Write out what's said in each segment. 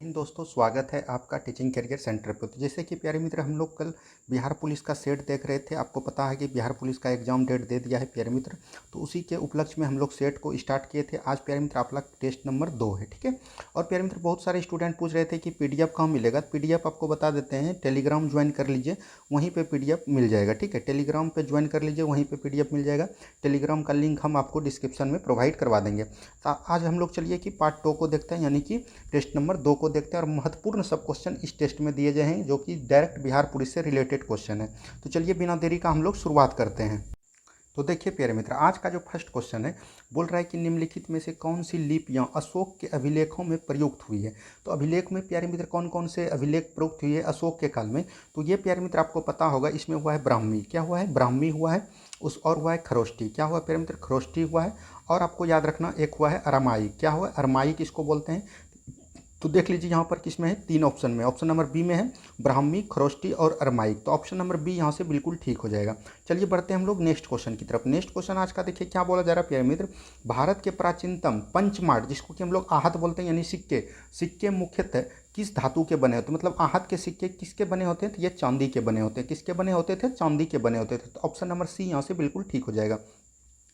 दोस्तों, स्वागत है आपका टीचिंग करियर सेंटर पे। तो जैसे कि प्यारे मित्र, हम लोग कल बिहार पुलिस का सेट देख रहे थे। आपको पता है कि बिहार पुलिस का एग्जाम डेट दे दिया है प्यारे मित्र। तो उसी के उपलक्ष्य में हम लोग सेट को स्टार्ट किए थे। आज प्यारे मित्र आपका टेस्ट नंबर 2 है, ठीक है। और प्यारे मित्र, बहुत सारे स्टूडेंट पूछ रहे थे कि PDF कहाँ मिलेगा। तो PDF आपको बता देते हैं, टेलीग्राम ज्वाइन कर लीजिए, वहीं पर PDF मिल जाएगा, ठीक है। टेलीग्राम पर ज्वाइन कर लीजिए, वहीं पर PDF मिल जाएगा। टेलीग्राम का लिंक हम आपको डिस्क्रिप्शन में प्रोवाइड करवा देंगे। तो आज हम लोग चलिए कि पार्ट 2 को देखते हैं, यानी कि टेस्ट नंबर 2 को देखते हैं। और महत्वपूर्ण सब क्वेश्चन इस टेस्ट में दिए गए हैं, जो कि डायरेक्ट बिहार पुलिस से रिलेटेड क्वेश्चन है। तो चलिए बिना देरी का हम लोग शुरुआत करते हैं। तो देखिए प्यारे मित्र, आज का जो फर्स्ट क्वेश्चन है, बोल रहा है कि निम्नलिखित में से कौन सी लिपियां अशोक के अभिलेखों में प्रयुक्त हुई है। तो अभिलेख में प्यारे मित्र कौन कौन से अभिलेख प्रयुक्त हुई है अशोक के काल में। तो ये प्यारे मित्र आपको पता होगा, इसमें हुआ है ब्राह्मी। क्या हुआ है? ब्राह्मी हुआ है। और हुआ है खरोष्टी। क्या हुआ प्यारे मित्र? खरोष्टी हुआ है। और आपको याद रखना, एक हुआ है अरामाई। क्या हुआ? अरामाई किसको बोलते हैं? तो देख लीजिए यहाँ पर किस में है, 3 ऑप्शन में। ऑप्शन नंबर बी में है ब्राह्मी, खरोष्टी और अरमाइक। तो ऑप्शन नंबर बी यहाँ से बिल्कुल ठीक हो जाएगा। चलिए बढ़ते हैं हम लोग नेक्स्ट क्वेश्चन की तरफ। नेक्स्ट क्वेश्चन आज का देखिए क्या बोला जा रहा है प्यारे मित्र। भारत के प्राचीनतम पंचमाड़, जिसको कि हम लोग आहत बोलते हैं, यानी सिक्के, सिक्के मुख्यतः किस धातु के बने होते हैं। मतलब आहत के सिक्के किसके बने होते हैं? तो ये चांदी के बने होते हैं। किसके बने होते थे? चांदी के बने होते थे। तो ऑप्शन नंबर सी यहाँ से बिल्कुल ठीक हो जाएगा।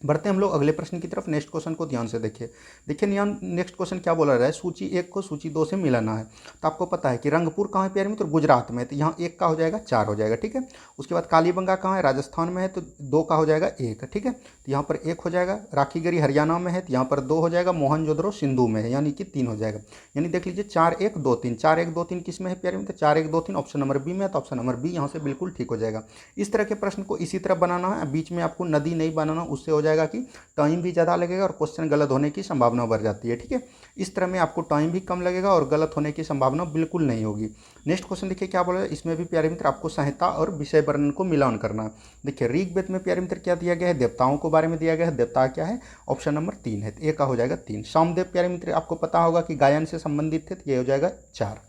बढ़ते हैं हम लोग अगले प्रश्न की तरफ। नेक्स्ट क्वेश्चन को ध्यान से देखिए। देखिए नेक्स्ट क्वेश्चन क्या बोला रहा है, सूची 1 को सूची 2 से मिलाना है। तो आपको पता है कि रंगपुर कहाँ है प्यारे मित्र? गुजरात में। तो यहाँ 1 का हो जाएगा 4 हो जाएगा, ठीक है। उसके बाद कालीबंगा कहाँ है? राजस्थान में है। तो 2 का हो जाएगा 1, ठीक है। तो यहाँ पर 1 हो जाएगा। राखीगढ़ी हरियाणा में है, तो यहाँ पर 2 हो जाएगा। मोहनजोदड़ो सिंधु में है, यानी कि 3 हो जाएगा। यानी देख लीजिए 4 1 2 3, 4 1 2 3 किस में है प्यारे मित्र? 4 1 2 3 ऑप्शन नंबर बी में है। तो ऑप्शन नंबर बी यहाँ से बिल्कुल ठीक हो जाएगा। इस तरह के प्रश्न को इसी तरह बनाना है, बीच में आपको नदी नहीं बनाना। उससे हो जाएगा कि टाइम भी ज़्यादा लगेगा और क्वेश्चन गलत होने की संभावना बढ़ जाती है, ठीक है। इस तरह में आपको टाइम भी कम लगेगा और गलत होने की संभावना बिल्कुल नहीं होगी। नेक्स्ट क्वेश्चन देखिए क्या बोला है। इसमें भी प्यारे मित्र आपको संहिता और विषय वर्णन को मिलान करना है। देखिए ऋग्वेद में प्यारे मित्र क्या दिया गया है? देवताओं के बारे में दिया गया है। देवता क्या है? ऑप्शन नंबर 3 है। तो ए का हो जाएगा 3। सामदेव प्यारे मित्र आपको पता होगा कि गायन से संबंधित थे, तो ये हो जाएगा 4।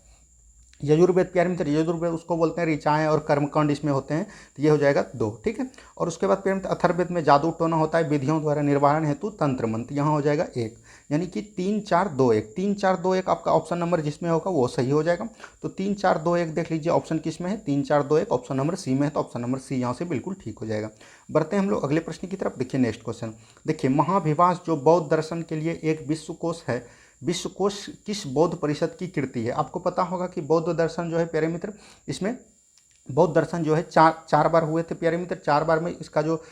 यजुर्वेद प्यारे मित्र, यजुर्वेद उसको बोलते हैं ऋचाएँ और कर्मकांड इसमें होते हैं, तो ये हो जाएगा 2, ठीक है। और उसके बाद प्यारे मित्र अथर्ववेद में जादू टोना होता है, विधियों द्वारा निर्वाहन हेतु तंत्र मंत्र, यहाँ हो जाएगा 1। यानी कि 3 4 2 1, 3 4 2 1 आपका ऑप्शन नंबर जिसमें होगा वो सही हो जाएगा। तो 3 4 2 1 देख लीजिए ऑप्शन किस में है? 3 4 2 1 ऑप्शन नंबर सी में है। तो ऑप्शन नंबर सी यहाँ से बिल्कुल ठीक हो जाएगा। बढ़ते हैं हम लोग अगले प्रश्न की तरफ। देखिए नेक्स्ट क्वेश्चन। देखिए महाविभास जो बौद्ध दर्शन के लिए एक विश्वकोश है, विश्वकोश किस बौद्ध परिषद की कृति है? आपको पता होगा कि बौद्ध दर्शन जो है प्यारे मित्र, इसमें बौद्ध दर्शन जो है चार बार हुए थे प्यारे मित्र। 4 बार में इसका जो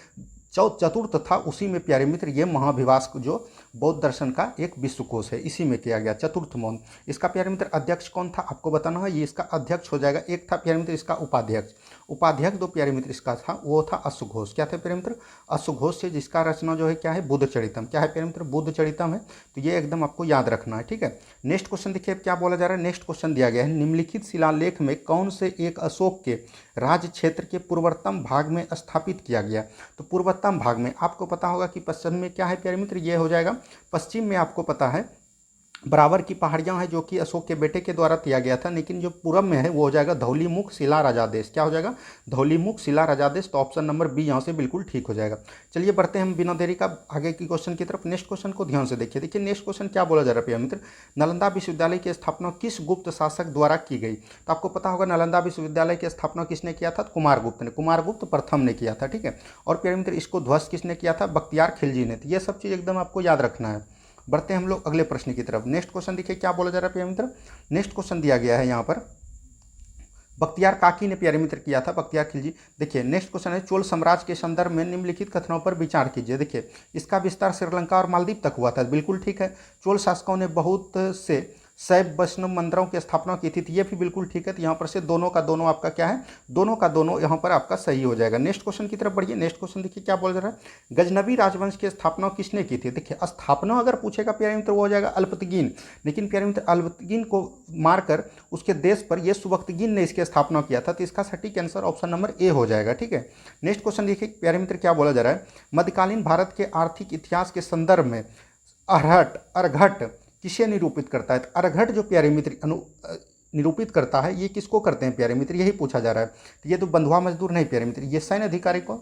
चतुर्थ था, उसी में प्यारे मित्र ये महाविभास जो बौद्ध दर्शन का एक विश्वकोश है, इसी में किया गया चतुर्थ मौन। इसका प्यारे मित्र अध्यक्ष कौन था आपको बताना है। ये इसका अध्यक्ष हो जाएगा। एक था प्यारे मित्र इसका उपाध्यक्ष। उपाध्यक्ष दो प्यारे मित्र इसका था, वो था अश्वघोष। क्या था प्यारे मित्र? अश्वघोष से, जिसका रचना जो है क्या है? बुद्ध चरितम। क्या है प्यारे मित्र? बुद्ध चरितम है। तो ये एकदम आपको याद रखना है, ठीक है। नेक्स्ट क्वेश्चन देखिए क्या बोला जा रहा है। नेक्स्ट क्वेश्चन दिया गया है, निम्नलिखित शिलालेख में कौन से एक अशोक के राज्य क्षेत्र के पूर्वोत्तम भाग में स्थापित किया गया? तो पूर्वोत्तम भाग में आपको पता होगा कि पश्चिम में क्या है प्यारे मित्र? ये हो जाएगा पश्चिम में। आपको पता है बराबर की पहाड़ियां हैं, जो कि अशोक के बेटे के द्वारा दिया गया था। लेकिन जो पूरब में है वो हो जाएगा धौलीमुख शिला राजादेश। क्या हो जाएगा? धौलीमुख शिला राजादेश। तो ऑप्शन नंबर बी यहाँ से बिल्कुल ठीक हो जाएगा। चलिए बढ़ते हैं हम बिना देरी का आगे की क्वेश्चन की तरफ। नेक्स्ट क्वेश्चन को ध्यान से देखिए। देखिए नेक्स्ट क्वेश्चन क्या बोला जा रहा है प्रिय मित्र। नालंदा विश्वविद्यालय की स्थापना किस गुप्त शासक द्वारा की गई? तो आपको पता होगा नालंदा विश्वविद्यालय की स्थापना किसने किया था? कुमारगुप्त ने। कुमारगुप्त प्रथम ने किया था, ठीक है। और प्रिय मित्र इसको ध्वस्त किसने किया था? बख्तियार खिलजी ने। तो ये सब चीज़ एकदम आपको याद रखना है। बढ़ते हैं हम लोग अगले प्रश्न की तरफ। नेक्स्ट क्वेश्चन देखिए क्या बोला जा रहा है प्यारे मित्र। नेक्स्ट क्वेश्चन दिया गया है यहाँ पर, बख्तियार काकी ने प्यारे मित्र किया था, बख्तियार खिलजी। देखिए नेक्स्ट क्वेश्चन है, चोल साम्राज्य के संदर्भ में निम्नलिखित कथनों पर विचार कीजिए। देखिए इसका विस्तार श्रीलंका और मालदीव तक हुआ था, बिल्कुल ठीक है। चोल शासकों ने बहुत से शैव वैष्णव मंदिरों की स्थापना की थी, तो ये भी बिल्कुल ठीक है। तो यहाँ पर से दोनों का दोनों आपका क्या है? दोनों का दोनों यहाँ पर आपका सही हो जाएगा। नेक्स्ट क्वेश्चन की तरफ बढ़िए। नेक्स्ट क्वेश्चन देखिए क्या बोल रहा है, गजनबी राजवंश की स्थापना किसने की थी? देखिए स्थापना अगर पूछेगा प्यारे मित्र वो हो जाएगा अल्पतगीन। लेकिन प्यारे मित्र अल्पतगीन को मारकर उसके देश पर ये सुबक्तगीन ने इसकी स्थापना किया था। तो इसका सटीक आंसर ऑप्शन नंबर ए हो जाएगा, ठीक है। नेक्स्ट क्वेश्चन देखिए प्यारे मित्र क्या बोला जा रहा है, मध्यकालीन भारत के आर्थिक इतिहास के संदर्भ में अर्घट किसे निरूपित करता है? तो अर्घट जो प्यारे मित्र निरूपित करता है, ये किसको करते हैं प्यारे मित्र? यही पूछा जा रहा है। तो ये तो बंधुआ मजदूर नहीं प्यारे मित्र, ये सैन्य अधिकारी को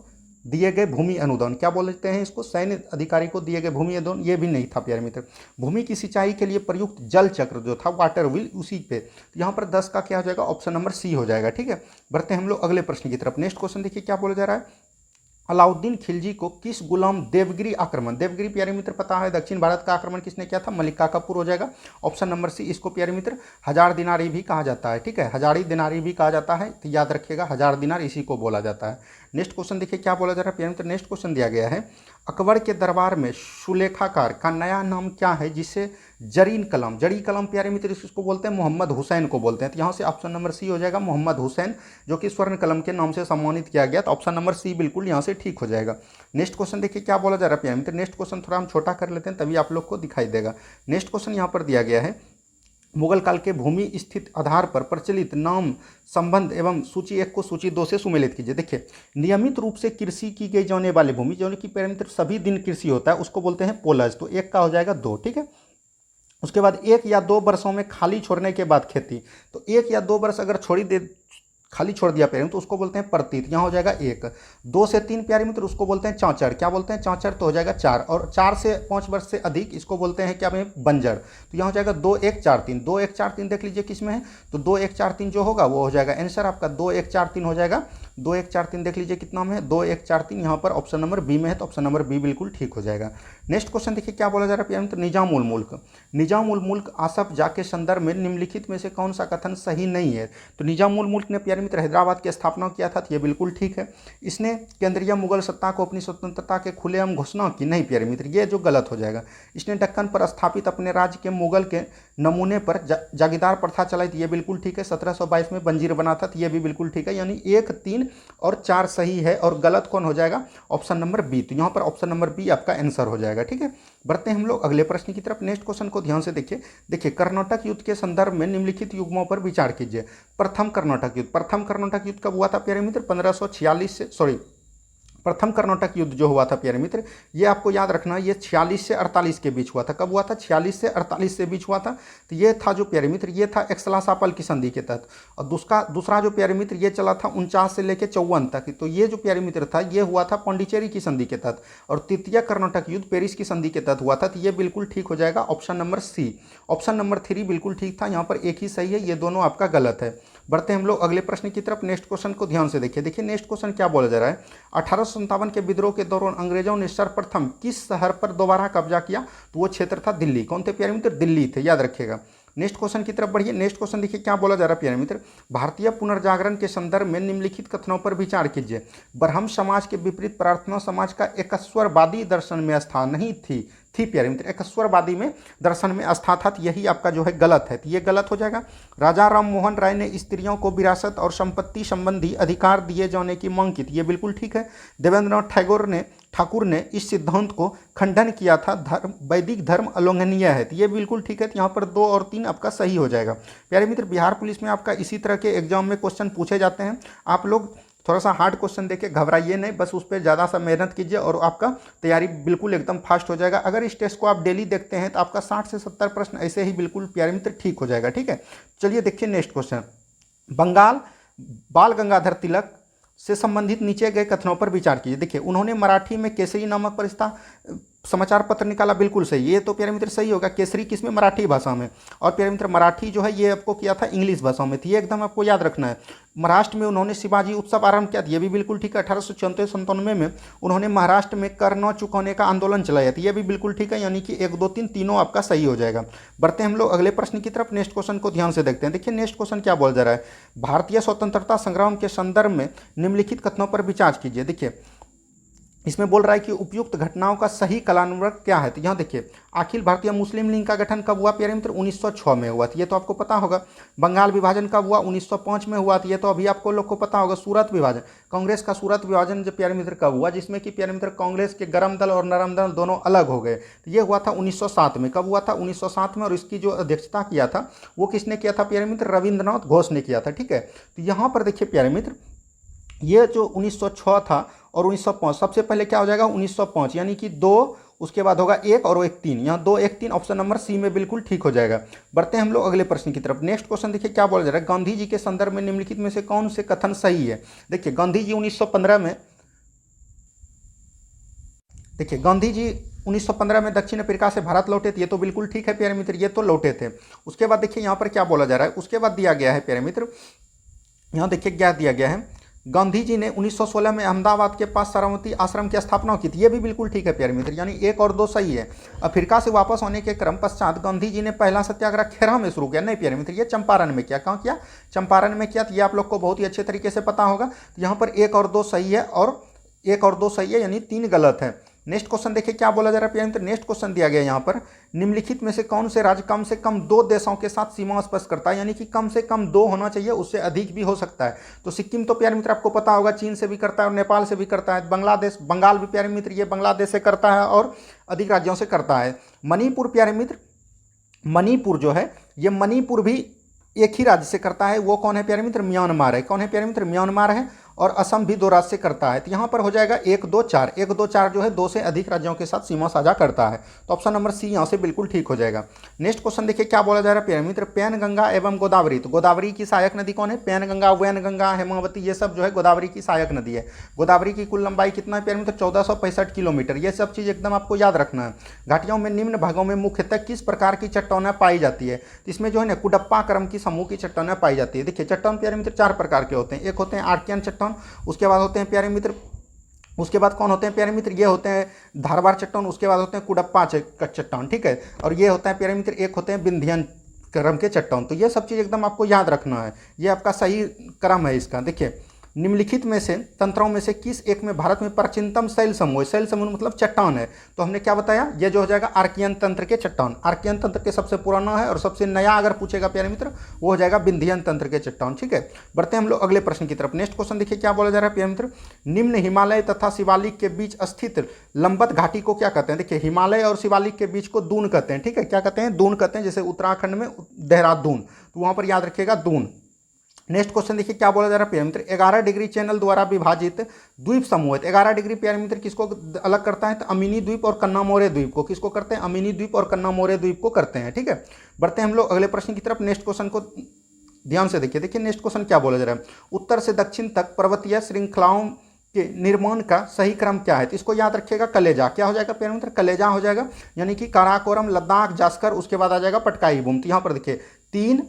दिए गए भूमि अनुदान, क्या बोलते हैं इसको, सैन्य अधिकारी को दिए गए भूमि अनुदान, ये भी नहीं था प्यारे मित्र। भूमि की सिंचाई के लिए प्रयुक्त जल चक्र जो था वाटर व्हील, उसी पे, तो यहाँ पर 10 का क्या हो जाएगा, ऑप्शन नंबर सी हो जाएगा। ठीक है, बढ़ते हैं हम लोग अगले प्रश्न की तरफ। नेक्स्ट क्वेश्चन देखिए क्या बोला जा रहा है, अलाउद्दीन खिलजी को किस गुलाम देवगिरी आक्रमण, देवगिरी प्यारे मित्र पता है दक्षिण भारत का आक्रमण किसने किया था, मलिका कपूर हो जाएगा, ऑप्शन नंबर सी। इसको प्यारे मित्र हजार दिनारी भी कहा जाता है। ठीक है, हजारी दिनारी भी कहा जाता है, तो याद रखिएगा हजार दिनार इसी को बोला जाता है। नेक्स्ट क्वेश्चन देखिए क्या बोला जा रहा है प्यारे मित्र। नेक्स्ट क्वेश्चन दिया गया है, अकबर के दरबार में सुलेखाकार का नया नाम क्या है जिसे जरीन कलम, जड़ी कलम प्यारे मित्र इसको बोलते हैं, मोहम्मद हुसैन को बोलते हैं। तो यहाँ से ऑप्शन नंबर सी हो जाएगा, मोहम्मद हुसैन, जो कि स्वर्ण कलम के नाम से सम्मानित किया गया। तो ऑप्शन नंबर सी बिल्कुल यहाँ से ठीक हो जाएगा। नेक्स्ट क्वेश्चन देखिए क्या बोला जा रहा है प्यारे मित्र। नेक्स्ट क्वेश्चन थोड़ा हम छोटा कर लेते हैं तभी आप लोग को दिखाई देगा। नेक्स्ट क्वेश्चन यहाँ पर दिया गया है, मुगल काल के भूमि स्थित आधार पर प्रचलित नाम संबंध एवं सूची 1 को सूची 2 से सुमेलित कीजिए। देखिए, नियमित रूप से कृषि की गई जाने वाली भूमि, जो कि प्यारे मित्र सभी दिन कृषि होता है, उसको बोलते हैं पोलज। तो 1 का हो जाएगा 2। ठीक है, उसके बाद 1 या 2 वर्षों में खाली छोड़ने के बाद खेती, तो 1 या 2 वर्ष अगर खाली छोड़ दिया प्यारे मित्र तो उसको बोलते हैं प्रतीत, यहाँ हो जाएगा 1। 2 से 3 प्यारे मित्र उसको बोलते हैं चांचर, क्या बोलते हैं, चांचर, तो हो जाएगा 4। और 4 से 5 वर्ष से अधिक इसको बोलते हैं क्या में, बंजर। तो यहाँ हो जाएगा 2 1 4 3, 2 1 4 3 देख लीजिए किस में है, तो 2 1 4 3 जो होगा वो हो जाएगा आंसर आपका 2 1 4 3 हो जाएगा। 2 1 4 3 देख लीजिए कितना में है, 2 1 4 3 यहाँ पर ऑप्शन नंबर बी में है, तो ऑप्शन नंबर बी बिल्कुल ठीक हो जाएगा। नेक्स्ट क्वेश्चन देखिए क्या बोला जा रहा है प्यारे मित्र, निजाम उल मुल्क, निजाम उल मुल्क आसफ जा के संदर्भ में निम्नलिखित में से कौन सा कथन सही नहीं है। तो निजाम उल मुल्क ने प्यारे मित्र हैदराबाद की स्थापना किया था, तो ये बिल्कुल ठीक है। इसने केंद्रीय मुगल सत्ता को अपनी स्वतंत्रता के खुलेआम घोषणा की, नहीं प्यारे मित्र ये जो गलत हो जाएगा। इसने दक्कन पर स्थापित अपने राज्य के मुगल के नमूने पर जागीरदार प्रथा चलाई थी, ये बिल्कुल ठीक है। 1722 में बंजीर बना था, तो ये भी बिल्कुल ठीक है। यानी 1 3 और 4 सही है और गलत कौन हो जाएगा, ऑप्शन नंबर बी। तो यहाँ पर ऑप्शन नंबर बी आपका आंसर हो जाएगा। ठीक है, बढ़ते हैं हम लोग अगले प्रश्न की तरफ। नेक्स्ट क्वेश्चन को ध्यान से देखिए कर्नाटक युद्ध के संदर्भ में निम्नलिखित युग्मों पर विचार कीजिए। प्रथम कर्नाटक युद्ध कब हुआ था प्यारे मित्र, 1546 से, सॉरी, प्रथम कर्नाटक युद्ध जो हुआ था प्यारे मित्र, ये आपको याद रखना है, ये 46 से 48 के बीच हुआ था। कब हुआ था, 46 से 48 से बीच हुआ था। तो ये था जो प्यारे मित्र, ये था एक्सलासापल की संधि के तहत। और दूसरा जो प्यारे मित्र ये चला था 49 से लेकर 54 तक। तो ये जो प्यारे मित्र था ये हुआ था पौंडीचेरी की संधि के तहत। और तृतीय कर्नाटक युद्ध पेरिस की संधि के तहत हुआ था। तो ये बिल्कुल ठीक हो जाएगा, option number C. Option number 3 बिल्कुल ठीक था, यहाँ पर एक ही सही है, ये दोनों आपका गलत है। बढ़ते हैं हम लोग अगले प्रश्न की तरफ। नेक्स्ट क्वेश्चन को ध्यान से देखिए नेक्स्ट क्वेश्चन क्या बोला जा रहा है, 1857 के विद्रोह के दौरान अंग्रेजों ने सर्वप्रथम किस शहर पर दोबारा कब्जा किया। तो वो क्षेत्र था दिल्ली। कौन थे प्यारे मित्र, दिल्ली थे, याद रखिएगा। नेक्स्ट क्वेश्चन की तरफ बढ़िए। नेक्स्ट क्वेश्चन देखिए क्या बोला जा रहा है प्यारे मित्र, भारतीय पुनर्जागरण के संदर्भ में निम्नलिखित कथनों पर विचार कीजिए। ब्रह्म समाज के विपरीत प्रार्थना समाज का एकस्वरवादी दर्शन में आस्था नहीं थी प्यारे मित्र, एकस्वरवादी में दर्शन में आस्था था। तो यही आपका जो है गलत है, तो ये गलत हो जाएगा। राजा राम मोहन राय ने स्त्रियों को विरासत और संपत्ति संबंधी अधिकार दिए जाने की मांग की थी, ये बिल्कुल ठीक है। देवेंद्रनाथ ठाकुर ने इस सिद्धांत को खंडन किया था, वैदिक धर्म अलोंघनीय है, तो ये बिल्कुल ठीक है। तो यहाँ पर 2 और 3 आपका सही हो जाएगा। प्यारे मित्र बिहार पुलिस में आपका इसी तरह के एग्जाम में क्वेश्चन पूछे जाते हैं। आप लोग थोड़ा सा हार्ड क्वेश्चन देके घबराइए नहीं, बस उस पर ज़्यादा सा मेहनत कीजिए और आपका तैयारी बिल्कुल एकदम फास्ट हो जाएगा। अगर इस टेस्ट को आप डेली देखते हैं तो आपका 60 से 70 प्रश्न ऐसे ही बिल्कुल प्यारे मित्र ठीक हो जाएगा। ठीक है, चलिए देखिए नेक्स्ट क्वेश्चन, बंगाल बाल गंगाधर तिलक से संबंधित नीचे गए कथनों पर विचार कीजिए। देखिए उन्होंने मराठी में केसरी नामक परिस्था समाचार पत्र निकाला, बिल्कुल सही, ये तो प्यारे मित्र सही होगा। केसरी किस में, मराठी भाषा में। और प्यारे मित्र मराठी जो है ये आपको किया था इंग्लिश भाषा में, तो ये एकदम आपको याद रखना है। महाराष्ट्र में उन्होंने शिवाजी उत्सव आरंभ किया था, ये भी बिल्कुल ठीक है। 1894 में उन्होंने महाराष्ट्र में कर न चुकाने का आंदोलन चलाया था, ये भी बिल्कुल ठीक है। यानी कि 1 2 3 तीनों आपका सही हो जाएगा। बढ़ते हैं हम लोग अगले प्रश्न की तरफ। नेक्स्ट क्वेश्चन को ध्यान से देखते हैं। देखिए नेक्स्ट क्वेश्चन क्या बोल जा रहा है, भारतीय स्वतंत्रता संग्राम के संदर्भ में निम्नलिखित कथनों पर विचार कीजिए। देखिए इसमें बोल रहा है कि उपयुक्त घटनाओं का सही कालानुक्रम क्या है। तो यहाँ देखिए अखिल भारतीय मुस्लिम लीग का गठन कब हुआ प्यारे मित्र, 1906 में हुआ था, ये तो आपको पता होगा। बंगाल विभाजन कब हुआ, 1905 में हुआ था, ये तो अभी आपको लोग को पता होगा। सूरत विभाजन, कांग्रेस का सूरत विभाजन जो प्यारे मित्र कब हुआ, जिसमें कि प्यारे मित्र कांग्रेस के गरम दल और नरम दल दोनों अलग हो गए, तो ये हुआ था 1907 में। कब हुआ था, 1907 में। और इसकी जो अध्यक्षता किया था वो किसने किया था प्यारे मित्र, रविंद्रनाथ घोष ने किया था। ठीक है, तो यहाँ पर देखिए प्यारे मित्र ये जो 1906 था और 1905, सबसे पहले क्या हो जाएगा 1905, यानी कि 2, उसके बाद होगा 1 और 1 3, यहाँ 2 1 3 ऑप्शन नंबर सी में बिल्कुल ठीक हो जाएगा। बढ़ते हैं हम लोग अगले प्रश्न की तरफ। नेक्स्ट क्वेश्चन देखिए क्या बोला जा रहा है, गांधी जी के संदर्भ में निम्नलिखित में से कौन से कथन सही है। देखिए गांधी जी 1915 में देखिए गांधी जी 1915 में दक्षिण अफ्रीका से भारत लौटे थे, ये तो बिल्कुल ठीक है प्यारे मित्र, ये तो लौटे थे। उसके बाद देखिए यहाँ पर क्या बोला जा रहा है, उसके बाद दिया गया है प्यारे मित्र, यहाँ देखिए क्या दिया गया है, गांधी जी ने 1916 में अहमदाबाद के पास साबरमती आश्रम की स्थापना की थी, ये भी बिल्कुल ठीक है प्यारे मित्र, यानी 1 और 2 सही है। अफ्रीका से वापस होने के क्रम पश्चात गांधी जी ने पहला सत्याग्रह खेरा में शुरू किया, नहीं प्यारे मित्र, ये चंपारण में किया। कहाँ किया? चंपारण में किया। तो ये आप लोग को बहुत ही अच्छे तरीके से पता होगा। तो यहाँ पर 1 और 2 सही है और 1 और 2 सही है, यानी 3 गलत है। नेक्स्ट क्वेश्चन देखिए क्या बोला जा रहा है प्यारे मित्र, नेक्स्ट क्वेश्चन दिया गया यहाँ पर, निम्नलिखित में से कौन से राज्य कम से कम 2 देशों के साथ सीमा स्पर्श करता है, यानी कि कम से कम 2 होना चाहिए, उससे अधिक भी हो सकता है। तो सिक्किम तो प्यारे मित्र आपको पता होगा चीन से भी करता है और नेपाल से भी करता है। बांग्लादेश, बंगाल भी प्यारे मित्र ये बांग्लादेश से करता है और अधिक राज्यों से करता है। मणिपुर प्यारे मित्र, मणिपुर जो है ये मणिपुर भी एक ही राज्य से करता है, वो कौन है प्यारे मित्र? म्यांमार है। कौन है प्यारे मित्र? म्यांमार है। और असम भी 2 राज्य से करता है। तो यहाँ पर हो जाएगा 1, 2, 4, 1, 2, 4 जो है 2 से अधिक राज्यों के साथ सीमा साझा करता है। तो ऑप्शन नंबर सी यहाँ से बिल्कुल ठीक हो जाएगा। नेक्स्ट क्वेश्चन देखिए क्या बोला जा रहा है प्यारे मित्र, पैनगंगा एवं गोदावरी। तो गोदावरी की सहायक नदी कौन है? पैनगंगा, वैनगंगा, हेमावती, ये सब जो है गोदावरी की सहायक नदी है। गोदावरी की कुल लंबाई कितना है प्यारे मित्र? 1465 किलोमीटर। ये सब चीज़ एकदम आपको याद रखना है। घाटियों में निम्न भागों में मुख्यतः किस प्रकार की चट्टानें पाई जाती है? इसमें जो है ना कुडप्पा क्रम की समूह की चट्टानें पाई जाती है। देखिए चट्टान प्यारे मित्र 4 प्रकार के होते हैं। एक होते हैं आर्कियन चट्टान, उसके बाद होते हैं प्यारे मित्र, उसके बाद कौन होते हैं प्यारे मित्र? ये होते हैं धारवाड़ चट्टान, उसके बाद होते हैं कुडप्पा चट्टान, ठीक है। और ये होता है प्यारे मित्र, एक होते हैं विंध्यन क्रम के चट्टान। तो ये सब चीज़ एकदम आपको याद रखना है, ये आपका सही क्रम है इसका। देखिए निम्नलिखित में से तंत्रों में से किस एक में भारत में प्राचीनतम शैल समूह है? शैल समूह मतलब चट्टान है। तो हमने क्या बताया, ये जो हो जाएगा आर्कियन तंत्र के चट्टान। आर्कियन तंत्र के सबसे पुराना है और सबसे नया अगर पूछेगा प्यारे मित्र वो हो जाएगा विंध्यन तंत्र के चट्टान, ठीक है। बढ़ते हैं हम लोग अगले प्रश्न की तरफ। नेक्स्ट क्वेश्चन देखिए क्या बोला जा रहा है प्यारे मित्र, निम्न हिमालय तथा शिवालिक के बीच स्थित लंबत घाटी को क्या कहते हैं? देखिए हिमालय और शिवालिक के बीच को दून कहते हैं, ठीक है। क्या कहते हैं? दून कहते हैं। जैसे उत्तराखंड में देहरादून, तो वहां पर याद रखिएगा दून। नेक्स्ट क्वेश्चन देखिए क्या बोला जा रहा है प्यारे मित्र, 11 डिग्री चैनल द्वारा विभाजित द्वीप समूह है। 11 डिग्री प्यारे मित्र किसको अलग करता है? तो अमीनी द्वीप और कन्नामोरे द्वीप को। किसको करते हैं? अमीनी द्वीप और कन्नामोरे द्वीप को करते हैं, ठीक है। बढ़ते हैं हम लोग अगले प्रश्न की तरफ। नेक्स्ट क्वेश्चन को ध्यान से देखिए। देखिए नेक्स्ट क्वेश्चन क्या बोला जा रहा है, उत्तर से दक्षिण तक पर्वतीय श्रृंखलाओं के निर्माण का सही क्रम क्या है? तो इसको याद रखिएगा कलेजा। क्या हो जाएगा प्यारे मित्र? कलेजा हो जाएगा, यानी कि काराकोरम, लद्दाख, जास्कर, उसके बाद आ जाएगा पटकाई बूम। तो यहाँ पर देखिए 3,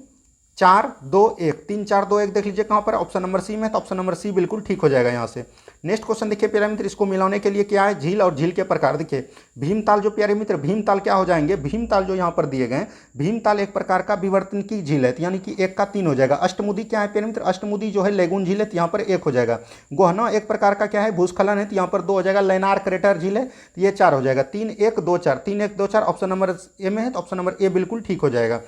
4, 2, 1, 3, 4, 2, 1 देख लीजिए कहाँ पर, ऑप्शन नंबर सी में। तो ऑप्शन नंबर सी बिल्कुल ठीक हो जाएगा यहाँ से। नेक्स्ट क्वेश्चन देखिए प्यारे मित्र, इसको मिलाने के लिए क्या है? झील और झील के प्रकार। देखिए भीमताल जो प्यारे मित्र, भीमताल क्या हो जाएंगे? भीमताल जो यहाँ पर दिए गए, भीमताल एक प्रकार का विवर्तन की झील है, यानी कि 1 का 3 हो जाएगा। अष्टमुदी क्या है प्यारे मित्र? अष्टमुदी जो है लेगुन झील है, तो यहाँ पर 1 हो जाएगा। गोहना एक प्रकार का क्या है? भूस्खलन है, तो यहाँ पर 2 हो जाएगा। लेनार क्रेटर झील है, तो ये 4 हो जाएगा। 3, 1, 2, 4, 3, 1, 2, 4 ऑप्शन नंबर ए में है, तो ऑप्शन नंबर ए बिल्कुल ठीक हो जाएगा।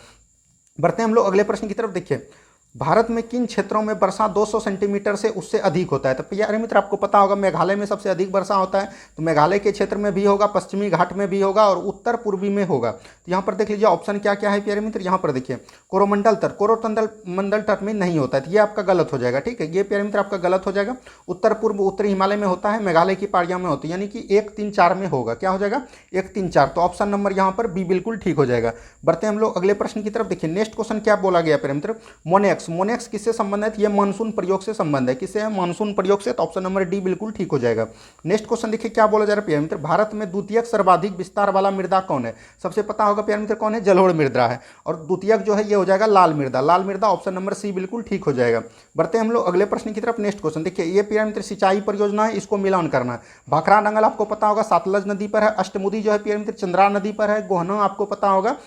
बढ़ते हैं हम लोग अगले प्रश्न की तरफ। देखिए भारत में किन क्षेत्रों में वर्षा 200 सेंटीमीटर से उससे अधिक होता है? तो प्यारे मित्र आपको पता होगा मेघालय में सबसे अधिक वर्षा होता है, तो मेघालय के क्षेत्र में भी होगा, पश्चिमी घाट में भी होगा और उत्तर पूर्वी में होगा। तो यहाँ पर देख लीजिए ऑप्शन क्या क्या है प्यारे मित्र। यहाँ पर देखिए कोरोमंडल तट, कोरोमंडल तट में नहीं होता है, तो ये आपका गलत हो जाएगा, ठीक है। ये प्यारे मित्र आपका गलत हो जाएगा। उत्तर पूर्व उत्तरी हिमालय में होता है, मेघालय की पहाड़ियों में होती है, यानी कि 1, 3, 4 में होगा। क्या हो जाएगा? 1, 3, 4। तो ऑप्शन नंबर यहाँ पर बी बिल्कुल ठीक हो जाएगा। बढ़ते हैं हम लोग अगले प्रश्न की तरफ। देखिए नेक्स्ट क्वेश्चन क्या बोला गया प्यारे मित्र, मोनेक्स। मोनेक्स किससे संबंधित? ये मानसून प्रयोग से संबंध है। किससे है? मानसून प्रयोग से। तो ऑप्शन नंबर डी बिल्कुल ठीक हो जाएगा। नेक्स्ट क्वेश्चन देखिए क्या बोला जा रहा है प्यारे मित्र, भारत में द्वितीयक सर्वाधिक विस्तार वाला मृदा कौन है? सबसे पता होगा प्यारे मित्र कौन है? जलोढ़ मृदा है। और द्वितीयक जो है ये हो जाएगा लाल मृदा। लाल मृदा ऑप्शन नंबर सी बिल्कुल ठीक हो जाएगा। बढ़ते हैं हम लोग अगले प्रश्न की तरफ। नेक्स्ट क्वेश्चन देखिए, ये प्यारे मित्र सिंचाई परियोजना है, इसको मिलान करना है। भाखड़ा नंगल आपको पता होगा सतलज नदी पर है। अष्टमुदी जो है प्यारे मित्र चंद्रा नदी पर है। गोहना आपको पता होगा,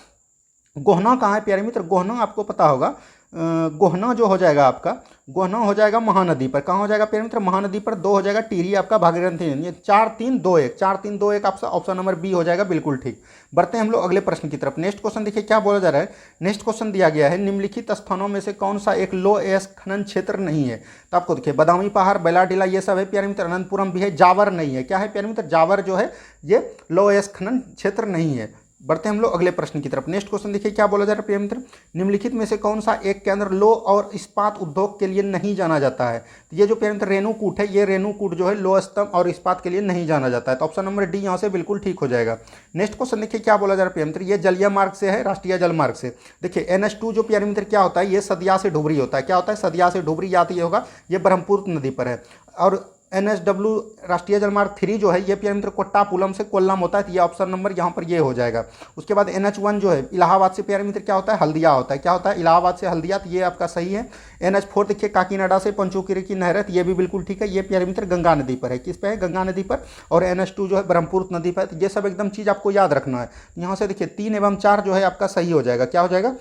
गोहना कहाँ है प्यारे मित्र? गोहना आपको पता होगा, गोहना जो हो जाएगा आपका, गोहना हो जाएगा महानदी पर। कहाँ हो जाएगा प्यारे मित्र? महानदी पर। 2 हो जाएगा टिहरी आपका भागीरथी नदी। 4, 3, 2, 1, 4, 3, 2, 1 आपका ऑप्शन नंबर बी हो जाएगा बिल्कुल ठीक। बढ़ते हैं हम लोग अगले प्रश्न की तरफ। नेक्स्ट क्वेश्चन देखिए क्या बोला जा रहा है। नेक्स्ट क्वेश्चन दिया गया है, निम्नलिखित स्थानों में से कौन सा एक लो एस खनन क्षेत्र नहीं है? तो आपको देखिए बादामी पहाड़, बेलाडीला ये सब है प्यारे मित्र। अनंतपुरम भी है। जावर नहीं है। क्या है प्यारे मित्र? जावर जो है ये लो एस खनन क्षेत्र नहीं है। बढ़ते हैं हम लोग अगले प्रश्न की तरफ। नेक्स्ट क्वेश्चन देखिए क्या बोला जा रहा है प्रिय मित्र, निम्नलिखित में से कौन सा एक केंद्र लो और इस्पात उद्योग के लिए नहीं जाना जाता है? तो ये जो प्रिय मित्र रेणुकूट है, ये रेणुकूट जो है लो स्तंभ और इस्पात के लिए नहीं जाना जाता है। तो ऑप्शन नंबर डी यहाँ से बिल्कुल ठीक हो जाएगा। नेक्स्ट क्वेश्चन देखिए क्या बोला जा रहा है प्रिय मित्र, ये जलीय मार्ग से है, राष्ट्रीय जल मार्ग से। देखिए NH2 जो प्रिय मित्र क्या होता है, ये सदिया से ढुबरी होता है। क्या होता है? सदिया से ढुबरी, याद ये होगा, ये ब्रह्मपुत्र नदी पर है। और NSW राष्ट्रीय जलमार्ग 3 जो है ये प्यारे मित्र कोट्टापुलम से कोल्लम होता है, तो ये ऑप्शन नंबर यहाँ पर ये हो जाएगा। उसके बाद NH1 जो है इलाहाबाद से प्यारे मित्र क्या होता है, हल्दिया होता है। क्या होता है, इलाहाबाद से हल्दिया, तो ये आपका सही है। NH4 देखिए काकीनाडा से पंचुकिरी की नहर है, तो ये भी बिल्कुल ठीक है। ये प्यारे मित्र गंगा नदी पर है, किस पे है, गंगा नदी पर। और NH2 जो है ब्रह्मपुत्र नदी पर। तो ये सब एकदम चीज़ आपको याद रखना है। यहाँ से देखिए 3 एवं 4 जो है आपका सही हो जाएगा। क्या हो जाएगा,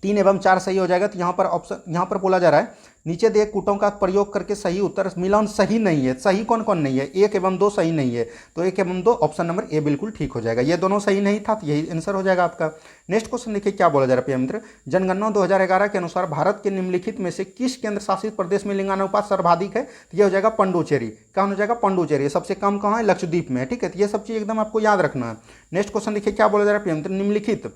3 एवं 4 सही हो जाएगा। तो यहाँ पर ऑप्शन, यहाँ पर बोला जा रहा है नीचे दिए कूटों का प्रयोग करके सही उत्तर मिलान सही नहीं है। सही कौन कौन नहीं है, 1 एवं 2 सही नहीं है, तो 1 एवं 2 ऑप्शन नंबर ए बिल्कुल ठीक हो जाएगा। ये दोनों सही नहीं था, तो यही आंसर हो जाएगा आपका। नेक्स्ट क्वेश्चन देखिए क्या बोला जा रहा है प्रिय मित्र, जनगणना 2011 के अनुसार भारत के निम्नलिखित में से किस केंद्र शासित प्रदेश में लिंगानुपात सर्वाधिक है, तो ये हो जाएगा पंडुचेरी। क्या हो जाएगा, पंडुचेरी। सबसे कम कहाँ है, लक्षद्वीप में है, ठीक है। तो ये सब चीज़ एकदम आपको याद रखना है। नेक्स्ट क्वेश्चन देखिए क्या बोला जा रहा है प्रिय मित्र, निम्नलिखित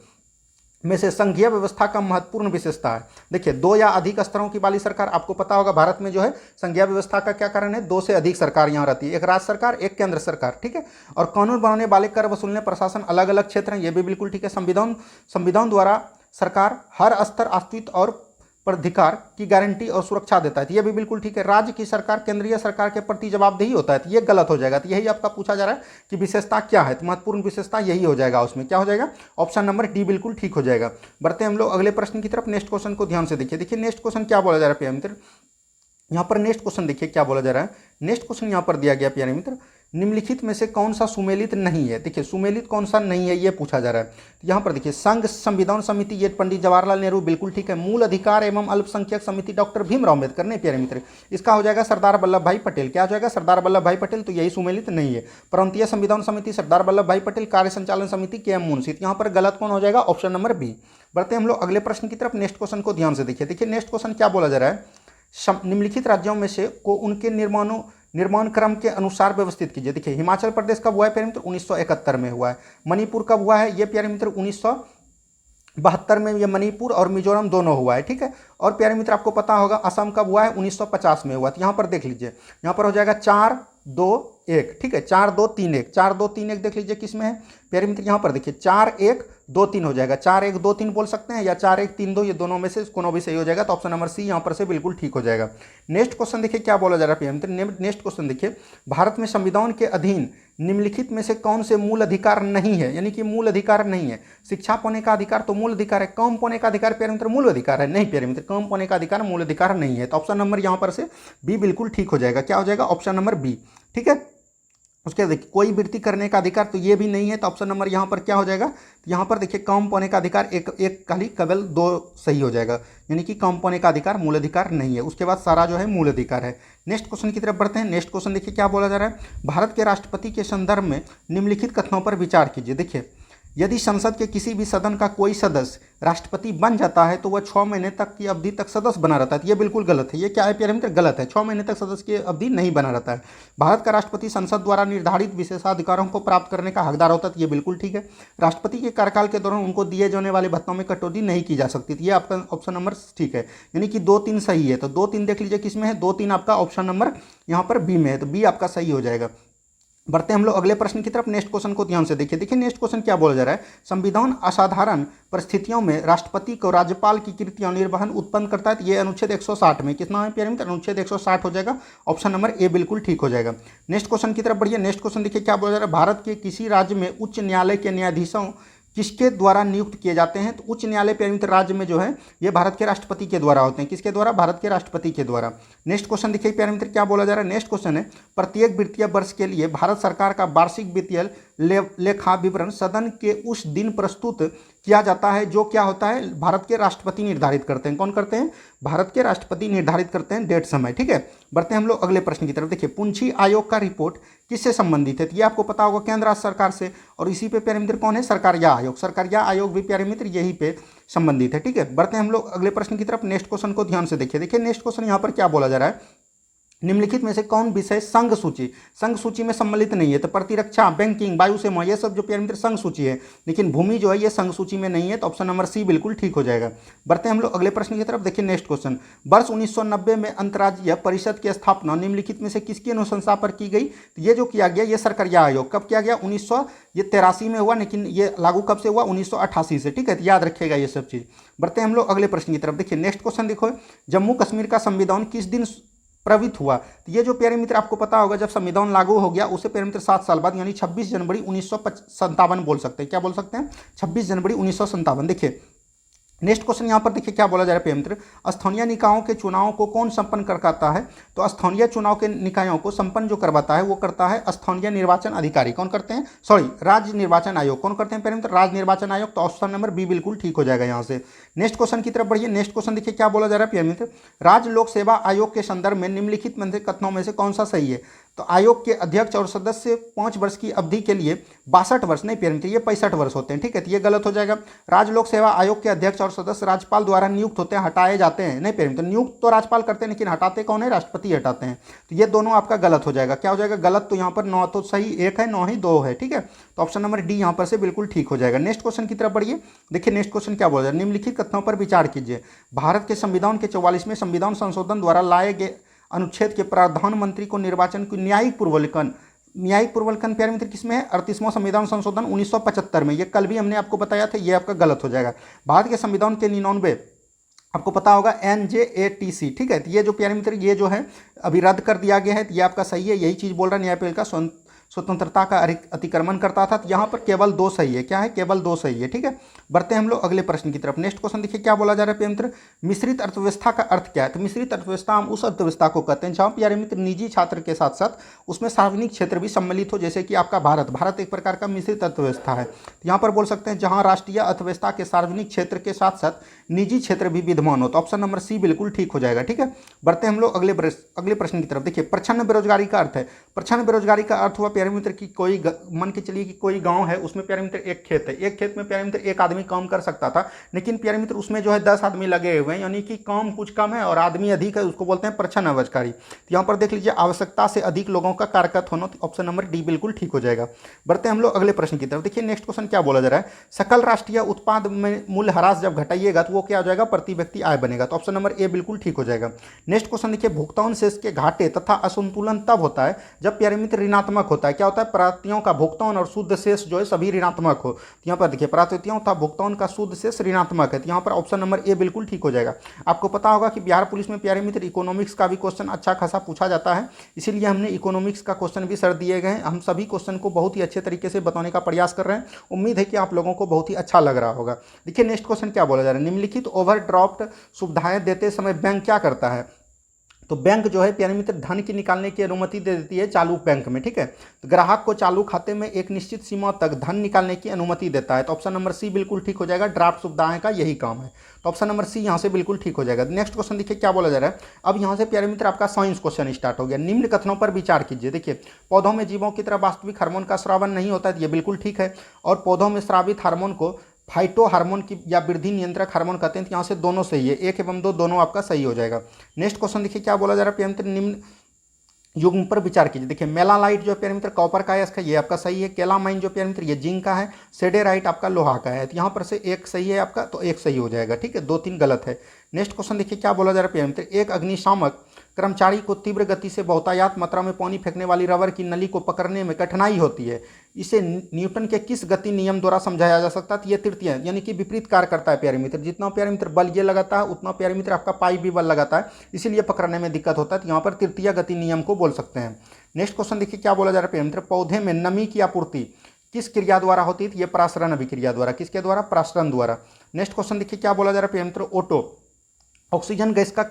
में से संघीय व्यवस्था का महत्वपूर्ण विशेषता है। देखिए 2 या अधिक स्तरों की वाली सरकार, आपको पता होगा भारत में जो है संघीय व्यवस्था का क्या कारण है, 2 से अधिक सरकार यहाँ रहती है, एक राज्य सरकार एक केंद्र सरकार, ठीक है। और कानून बनाने वाले, कर वसूलने, प्रशासन अलग अलग क्षेत्र हैं, ये भी बिल्कुल ठीक है। संविधान द्वारा सरकार हर स्तर, अस्तित्व और प्राधिकार की गारंटी और सुरक्षा देता है, तो ये भी बिल्कुल ठीक है। राज्य की सरकार केंद्रीय सरकार के प्रति जवाबदेही होता है, तो ये गलत हो जाएगा। तो यही आपका पूछा जा रहा है कि विशेषता क्या है, तो महत्वपूर्ण विशेषता यही हो जाएगा। उसमें क्या हो जाएगा, ऑप्शन नंबर डी बिल्कुल ठीक हो जाएगा। बढ़ते हैं हम लोग अगले प्रश्न की तरफ। नेक्स्ट क्वेश्चन को ध्यान से देखिए। देखिए नेक्स्ट क्वेश्चन क्या बोला जा रहा है प्यारे मित्र, यहाँ पर नेक्स्ट क्वेश्चन देखिए क्या बोला जा रहा है। नेक्स्ट क्वेश्चन यहाँ पर दिया गया प्यारे मित्र, निम्नलिखित में से कौन सा सुमेलित नहीं है। देखिए सुमेलित कौन सा नहीं है ये पूछा जा रहा है। तो यहाँ पर देखिए संघ संविधान समिति, ये पंडित जवाहरलाल नेहरू बिल्कुल ठीक है। मूल अधिकार एवं अल्पसंख्यक समिति डॉक्टर भीमराव अम्बेडकर, नहीं प्यारे मित्र, इसका हो जाएगा सरदार वल्लभ भाई पटेल। क्या हो जाएगा, सरदार वल्लभ भाई पटेल, तो यही सुमेलित नहीं है। प्रांतीय संविधान समिति सरदार वल्लभ भाई पटेल, कार्य संचालन समिति KM मुंशी, यहाँ पर गलत कौन हो जाएगा, ऑप्शन नंबर बी। बढ़ते हम लोग अगले प्रश्न की तरफ। नेक्स्ट क्वेश्चन को ध्यान से देखिए। देखिए नेक्स्ट क्वेश्चन क्या बोला जा रहा है, निम्नलिखित राज्यों में से को उनके निर्माण क्रम के अनुसार व्यवस्थित कीजिए। देखिए हिमाचल प्रदेश कब हुआ है प्यारे मित्र, 1971 में हुआ है। मणिपुर कब हुआ है, ये प्यारे मित्र 1972 में ये मणिपुर और मिजोरम दोनों हुआ है, ठीक है। और प्यारे मित्र आपको पता होगा असम कब हुआ है, 1950 में हुआ। तो यहाँ पर देख लीजिए, यहाँ पर हो जाएगा 4 2 1, ठीक है। 4 2 3 1, 4 2 3 1 देख लीजिए किस में है प्यारे मित्र, यहाँ पर देखिए 4 1 2 3 हो जाएगा। 4 1 2 3 बोल सकते हैं, या 4 1 3 2, ये दोनों में से कोनो भी सही हो जाएगा। तो ऑप्शन नंबर सी यहाँ पर से बिल्कुल ठीक हो जाएगा। नेक्स्ट क्वेश्चन देखिए क्या बोला जा रहा है प्यारे मित्र। नेक्स्ट क्वेश्चन देखिए, भारत में संविधान के अधीन निम्नलिखित में से कौन से मूल अधिकार नहीं है, यानी कि मूल अधिकार नहीं है। शिक्षा पाने का अधिकार तो मूल अधिकार है, काम पाने का अधिकार प्यारे मित्र मूल अधिकार है, नहीं प्यारे मित्र, काम पाने का अधिकार मूल अधिकार नहीं है। तो ऑप्शन नंबर यहाँ पर से बी बिल्कुल ठीक हो जाएगा। क्या हो जाएगा, ऑप्शन नंबर बी, ठीक है। उसके देखिए कोई वृत्ति करने का अधिकार, तो ये भी नहीं है। तो ऑप्शन नंबर यहाँ पर क्या हो जाएगा, तो यहाँ पर देखिए काम पाने का अधिकार एक खाली केवल 2 सही हो जाएगा, यानी कि काम पाने का अधिकार मूल अधिकार नहीं है। उसके बाद सारा जो है मूल अधिकार है। नेक्स्ट क्वेश्चन की तरफ बढ़ते हैं। नेक्स्ट क्वेश्चन देखिए क्या बोला जा रहा है, भारत के राष्ट्रपति के संदर्भ में निम्नलिखित कथनों पर विचार कीजिए। देखिए यदि संसद के किसी भी सदन का कोई सदस्य राष्ट्रपति बन जाता है तो वह 6 महीने तक की अवधि तक सदस्य बना रहता है। ये बिल्कुल गलत है। ये क्या है प्यारे मित्र, गलत है। 6 महीने तक सदस्य की अवधि नहीं बना रहता है। भारत का राष्ट्रपति संसद द्वारा निर्धारित विशेषाधिकारों को प्राप्त करने का हकदार होता है। ये बिल्कुल ठीक है। राष्ट्रपति के कार्यकाल के दौरान उनको दिए जाने वाले भत्तों में कटौती नहीं की जा सकती। ये आपका ऑप्शन नंबर ठीक है, यानी कि 2 3 सही है। तो 2 3 देख लीजिए किस में है, 2 3 आपका ऑप्शन नंबर यहाँ पर बी में है, तो बी आपका सही हो जाएगा। बढ़ते हम लोग अगले प्रश्न की तरफ। नेक्स्ट क्वेश्चन को ध्यान से देखिए। देखिए नेक्स्ट क्वेश्चन क्या बोला जा रहा है, संविधान असाधारण परिस्थितियों में राष्ट्रपति को राज्यपाल की कृतियां निर्वहन उत्पन्न करता है। ये अनुच्छेद 160 में कितना है प्यारे मित्र, अनुच्छेद 160 हो जाएगा। ऑप्शन नंबर ए बिल्कुल ठीक हो जाएगा। नेक्स्ट क्वेश्चन की तरफ बढ़िए। नेक्स्ट क्वेश्चन देखिए क्या बोला जा रहा है, भारत के किसी राज्य में उच्च न्यायालय के न्यायाधीशों किसके द्वारा नियुक्त किए जाते हैं। तो उच्च न्यायालय प्यारे मित्र राज्य में जो है ये भारत के राष्ट्रपति के द्वारा होते हैं। किसके द्वारा, भारत के राष्ट्रपति के द्वारा। नेक्स्ट क्वेश्चन देखिए प्यारे मित्र क्या बोला जा रहा है। नेक्स्ट क्वेश्चन है, प्रत्येक वित्तीय वर्ष के लिए भारत सरकार का वार्षिक वित्तीय लेखा विवरण सदन के उस दिन प्रस्तुत किया जाता है जो क्या होता है, भारत के राष्ट्रपति निर्धारित करते हैं। कौन करते हैं, भारत के राष्ट्रपति निर्धारित करते हैं डेट समय, ठीक है। बढ़ते हैं हम लोग अगले प्रश्न की तरफ। देखिए पुंछी आयोग का रिपोर्ट किससे संबंधित है, तो ये आपको पता होगा केंद्र राज्य सरकार से। और इसी पे प्यारे मित्र कौन है, सरकारिया आयोग। सरकारिया आयोग भी प्यारे मित्र यही पे संबंधित है, ठीक है। बढ़ते हैं हम लोग अगले प्रश्न की तरफ। नेक्स्ट क्वेश्चन को ध्यान से देखिए। देखिए नेक्स्ट क्वेश्चन यहाँ पर क्या बोला जा रहा है, निम्नलिखित में से कौन विषय संघ सूची में सम्मिलित नहीं है। तो प्रतिरक्षा, बैंकिंग, वायु सेवा, ये सब जो प्यारे मित्र संघ सूची है, लेकिन भूमि जो है ये संघ सूची में नहीं है। तो ऑप्शन नंबर सी बिल्कुल ठीक हो जाएगा। बढ़ते हैं हम लोग अगले प्रश्न की तरफ। देखिए नेक्स्ट क्वेश्चन, वर्ष 1990 में अंतर्राज्यीय परिषद की स्थापना निम्नलिखित में से किसकी अनुशंसा पर की गई। तो ये जो किया गया ये सरकारिया आयोग कब किया गया, 1983 में हुआ, लेकिन ये लागू कब से हुआ, 1988 से, ठीक है। तो याद रखिएगा ये सब चीज़। बढ़ते हैं हम लोग अगले प्रश्न की तरफ। देखिए नेक्स्ट क्वेश्चन देखो, जम्मू कश्मीर का संविधान किस दिन प्रवित हुआ। तो ये जो प्यारे मित्र आपको पता होगा, जब संविधान लागू हो गया उससे प्यारे मित्र 7 साल बाद यानी 26 जनवरी 1957 बोल सकते हैं। क्या बोल सकते हैं? 26 जनवरी 1957। देखिए नेक्स्ट क्वेश्चन यहाँ पर देखिए क्या बोला जा रहा है प्रिय मित्र, स्थानीय निकायों के चुनाव को कौन संपन्न करवाता है? तो स्थानीय चुनाव के निकायों को संपन्न जो करवाता है वो करता है स्थानीय निर्वाचन अधिकारी। कौन करते हैं? सॉरी, राज्य निर्वाचन आयोग। कौन करते हैं प्रिय मित्र? राज्य निर्वाचन आयोग। तो ऑप्शन नंबर बी बिल्कुल ठीक हो जाएगा यहाँ से। नेक्स्ट क्वेश्चन की तरफ बढ़िए। नेक्स्ट क्वेश्चन देखिए क्या बोला जा रहा है प्रिय मित्र, राज्य लोक सेवा आयोग के संदर्भ में निम्नलिखित में से कथनों में से कौन सा सही है? तो आयोग के अध्यक्ष और सदस्य 5 वर्ष की अवधि के लिए 62 वर्ष नहीं प्रिय मित्र, ये 65 वर्ष होते हैं। ठीक है, तो ये गलत हो जाएगा। राज्य लोक सेवा आयोग के अध्यक्ष और सदस्य राज्यपाल द्वारा नियुक्त होते हैं, हटाए जाते हैं नहीं प्रिय मित्र। नियुक्त तो राज्यपाल करते हैं लेकिन हटाते कौन है? राष्ट्रपति हटाते हैं। तो ये दोनों आपका गलत हो जाएगा। क्या हो जाएगा गलत? तो यहाँ पर 9 तो सही 1 है, 9 ही 2 है। ठीक है, तो ऑप्शन नंबर डी यहाँ पर से बिल्कुल ठीक हो जाएगा। नेक्स्ट क्वेश्चन की तरफ बढ़िए। देखिए नेक्स्ट क्वेश्चन क्या बोला जाए, निम्नलिखित कथनों पर विचार कीजिए। भारत के संविधान के 44वें संविधान संशोधन द्वारा लाए गए अनुच्छेद के प्रधानमंत्री को निर्वाचन की न्यायिक पूर्ववलोकन प्यारे मित्र किसमें है? 38वां संविधान संशोधन 1975 में। ये कल भी हमने आपको बताया था, ये आपका गलत हो जाएगा। भारत के संविधान के 99 आपको पता होगा NJATC। ठीक है, तो ये जो प्यारे मित्र ये जो है अभी रद्द कर दिया गया है, तो ये आपका सही है। यही चीज़ बोल रहा है न्यायपालिका स्वतंत्रता का अतिक्रमण करता था। तो यहाँ पर केवल 2 सही है। क्या है? केवल 2 सही है। ठीक है, बढ़ते हैं हम लोग अगले प्रश्न की तरफ। नेक्स्ट क्वेश्चन देखिए क्या बोला जा रहा है प्रिय मित्र, मिश्रित अर्थव्यवस्था का अर्थ क्या है? तो मिश्रित अर्थव्यवस्था हम उस अर्थव्यवस्था को कहते हैं जहाँ प्यारे मित्र निजी छात्र के साथ साथ उसमें सार्वजनिक क्षेत्र भी सम्मिलित हो, जैसे कि आपका भारत एक प्रकार का मिश्रित अर्थव्यवस्था है। तो यहाँ पर बोल सकते हैं जहाँ राष्ट्रीय अर्थव्यवस्था के सार्वजनिक क्षेत्र के साथ साथ निजी क्षेत्र भी विद्यमान हो। तो ऑप्शन नंबर सी बिल्कुल ठीक हो जाएगा। ठीक है, बढ़ते हैं हम लोग अगले प्रश्न की तरफ। देखिए प्रच्छन्न बेरोजगारी का अर्थ है, प्रच्छन्न बेरोजगारी का अर्थ हुआ प्यारे मित्र की कोई मन के चलिए कि कोई गांव है, उसमें प्यारे मित्र एक खेत है, एक खेत में प्यारे मित्र एक आदमी काम कर सकता था, लेकिन प्यारे मित्र उसमें जो है 10 आदमी लगे हुए हैं, यानी कि काम कुछ कम है और आदमी अधिक है, उसको बोलते हैं प्रच्छन्न बेरोजगारी। तो यहाँ पर देख लीजिए आवश्यकता से अधिक लोगों का कार्यरत होना। तो ऑप्शन नंबर डी बिल्कुल ठीक हो जाएगा। बढ़ते हैं हम लोग अगले प्रश्न की तरफ। देखिए नेक्स्ट क्वेश्चन क्या बोला जा रहा है, सकल राष्ट्रीय उत्पाद में मूल्य ह्रास जब घटाइएगा तो वो क्या हो जाएगा? प्रति व्यक्ति आय बनेगा। तो ऑप्शन नंबर ए बिल्कुल ठीक हो जाएगा। नेक्स्ट क्वेश्चन देखिए, भुगतान शेष के घाटे तथा असंतुलन तब होता है जब प्यारे मित्र ऋणात्मक होता है। क्या होता है? प्राप्तियों का भुगतान और शुद्ध शेष जो है सभी ऋणात्मक हो। तो यहाँ पर देखिए प्राप्तियों तथा भुगतान का शुद्ध शेष ऋणात्मक है। तो यहाँ पर ऑप्शन नंबर ए बिल्कुल ठीक हो जाएगा। आपको पता होगा कि बिहार पुलिस में प्यारे मित्र इकोनॉमिक्स का भी क्वेश्चन अच्छा खासा पूछा जाता है, इसीलिए हमने इकोनॉमिक्स का क्वेश्चन भी सर दिए गए हैं। हम सभी क्वेश्चन को बहुत ही अच्छे तरीके से बताने का प्रयास कर रहे हैं। उम्मीद है कि आप लोगों को बहुत ही अच्छा लग रहा होगा। देखिए नेक्स्ट क्वेश्चन क्या बोला जा रहा है, निम्नलिखित ओवरड्राफ्ट सुविधाएं देते समय बैंक क्या करता है? तो बैंक जो है प्यारे मित्र धन की निकालने की अनुमति दे देती है चालू बैंक में। ठीक है, तो ग्राहक को चालू खाते में एक निश्चित सीमा तक धन निकालने की अनुमति देता है। तो ऑप्शन नंबर सी बिल्कुल ठीक हो जाएगा। ड्राफ्ट सुविधाएं का यही काम है। तो ऑप्शन नंबर सी यहाँ से बिल्कुल ठीक हो जाएगा। नेक्स्ट क्वेश्चन देखिए क्या बोला जा रहा है, अब यहाँ से प्यारे मित्र आपका साइंस क्वेश्चन स्टार्ट हो गया। निम्न कथनों पर विचार कीजिए। देखिए पौधों में जीवों की तरह वास्तविक हार्मोन का स्रावन नहीं होता है, ये बिल्कुल ठीक है। और पौधों में स्रावित हार्मोन को फाइटो हार्मोन की या वृद्धि नियंत्रक हार्मोन कहते हैं। तो यहाँ से दोनों सही है, 1 एवं 2 दोनों आपका सही हो जाएगा। नेक्स्ट क्वेश्चन देखिए क्या बोला जा रहा है, प्रिय मित्र निम्न युग्म पर विचार कीजिए। देखिए मेलालाइट जो प्यारे मित्र कॉपर का है, इसका ये आपका सही है। केलामाइन जो प्यारे मित्र ये जिंक का है। सेडेराइट आपका लोहा का है। तो यहाँ पर से एक सही है आपका, तो एक सही हो जाएगा। ठीक है, 2-3 गलत है। नेक्स्ट क्वेश्चन देखिए क्या बोला जा रहा है प्यारे मित्र, एक अग्निशामक कर्मचारी को तीव्र गति से बहुतायत मात्रा में पानी फेंकने वाली रबर की नली को पकड़ने में कठिनाई होती है, इसे न्यूटन के किस गति नियम द्वारा समझाया जा सकता है? तो ये तृतीय यानी कि विपरीत कार्य करता है प्यारे मित्र। जितना प्यारे मित्र बल ये लगाता है उतना प्यारे मित्र आपका पाई भी बल लगाता है, इसीलिए पकड़ने में दिक्कत होता है। तो यहाँ पर तृतीय गति नियम को बोल सकते हैं। नेक्स्ट क्वेश्चन देखिए क्या बोला जा रहा है प्यारे मित्र, पौधे में नमी की आपूर्ति किस क्रिया द्वारा होती है? ये प्रासरण अभिक्रिया द्वारा। किसके द्वारा? प्रासरण द्वारा। नेक्स्ट क्वेश्चन देखिए क्या बोला जा रहा है प्रिय मित्र, ओटो ऑक्सीजन गैस का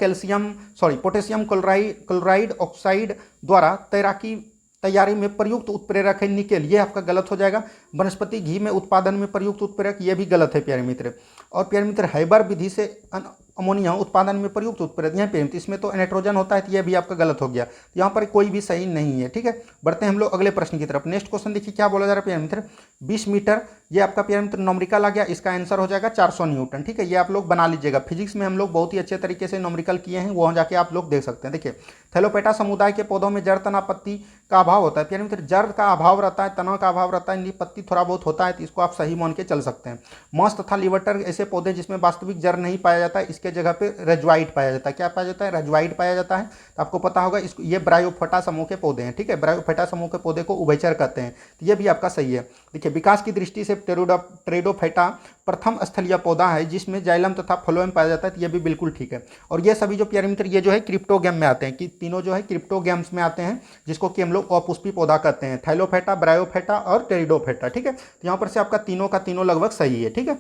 पोटेशियम क्लोराइड ऑक्साइड द्वारा तैयारी में प्रयुक्त उत्प्रेरक है निकेल, ये आपका गलत हो जाएगा। वनस्पति घी में उत्पादन में प्रयुक्त उत्प्रेरक, ये भी गलत है प्यारे मित्र। और प्यारे मित्र हैबर विधि से अमोनिया उत्पादन में प्रयुक्त उत्प्रेरक, यहाँ पे इसमें तो नाइट्रोजन होता है, तो ये भी आपका गलत हो गया। तो यहाँ पर कोई भी सही नहीं है। ठीक है, बढ़ते हैं हम लोग अगले प्रश्न की तरफ। नेक्स्ट क्वेश्चन देखिए क्या बोला जा रहा है प्यारे मित्र, 20 मीटर ये आपका प्यारे मित्र नॉमरिकल आ गया, इसका आंसर हो जाएगा 400 न्यूटन। ठीक है, ये आप लोग बना लीजिएगा। फिजिक्स में हम लोग बहुत ही अच्छे तरीके से नॉमरिकल किए हैं, वहाँ जाके आप लोग देख सकते हैं। देखिए थैलोपेटा समुदाय के पौधों में जड़ तना पत्ती का अभाव होता है प्यारे मित्र, जड़ का अभाव रहता है, तना का अभाव रहता है, पत्ती थोड़ा बहुत होता है, तो इसको आप सही मान के चल सकते हैं। मॉस तथा लिवर्टर ऐसे पौधे जिसमें वास्तविक जड़ नहीं पाया जाता है, इसके जगह पे रजवाइट पाया जाता है। क्या पाया जाता है? रजवाइट पाया जाता है। तो आपको पता होगा इसको, ये ब्रायोफाइटा समूह के पौधे हैं, ठीक है। ब्रायोफाइटा समूह के पौधे को उभयचर कहते हैं, तो ये भी आपका सही है। देखिए विकास की दृष्टि से टेरिडोफाइटा प्रथम स्थलीय पौधा है जिसमें जाइलम तथा फ्लोएम पाया जाता है, तो ये भी बिल्कुल ठीक है। और ये सभी जो प्यारे मित्र ये जो है क्रिप्टोगैम में आते हैं, कि तीनों जो है क्रिप्टोगैम्स में आते हैं, जिसको कि हम लोग अपुष्पी पौधा कहते हैं, थाइलोफाइटा, ब्रायोफाइटा और टेरिडोफाइटा, ठीक है। तो यहाँ पर से आपका तीनों का तीनों लगभग सही है, ठीक है।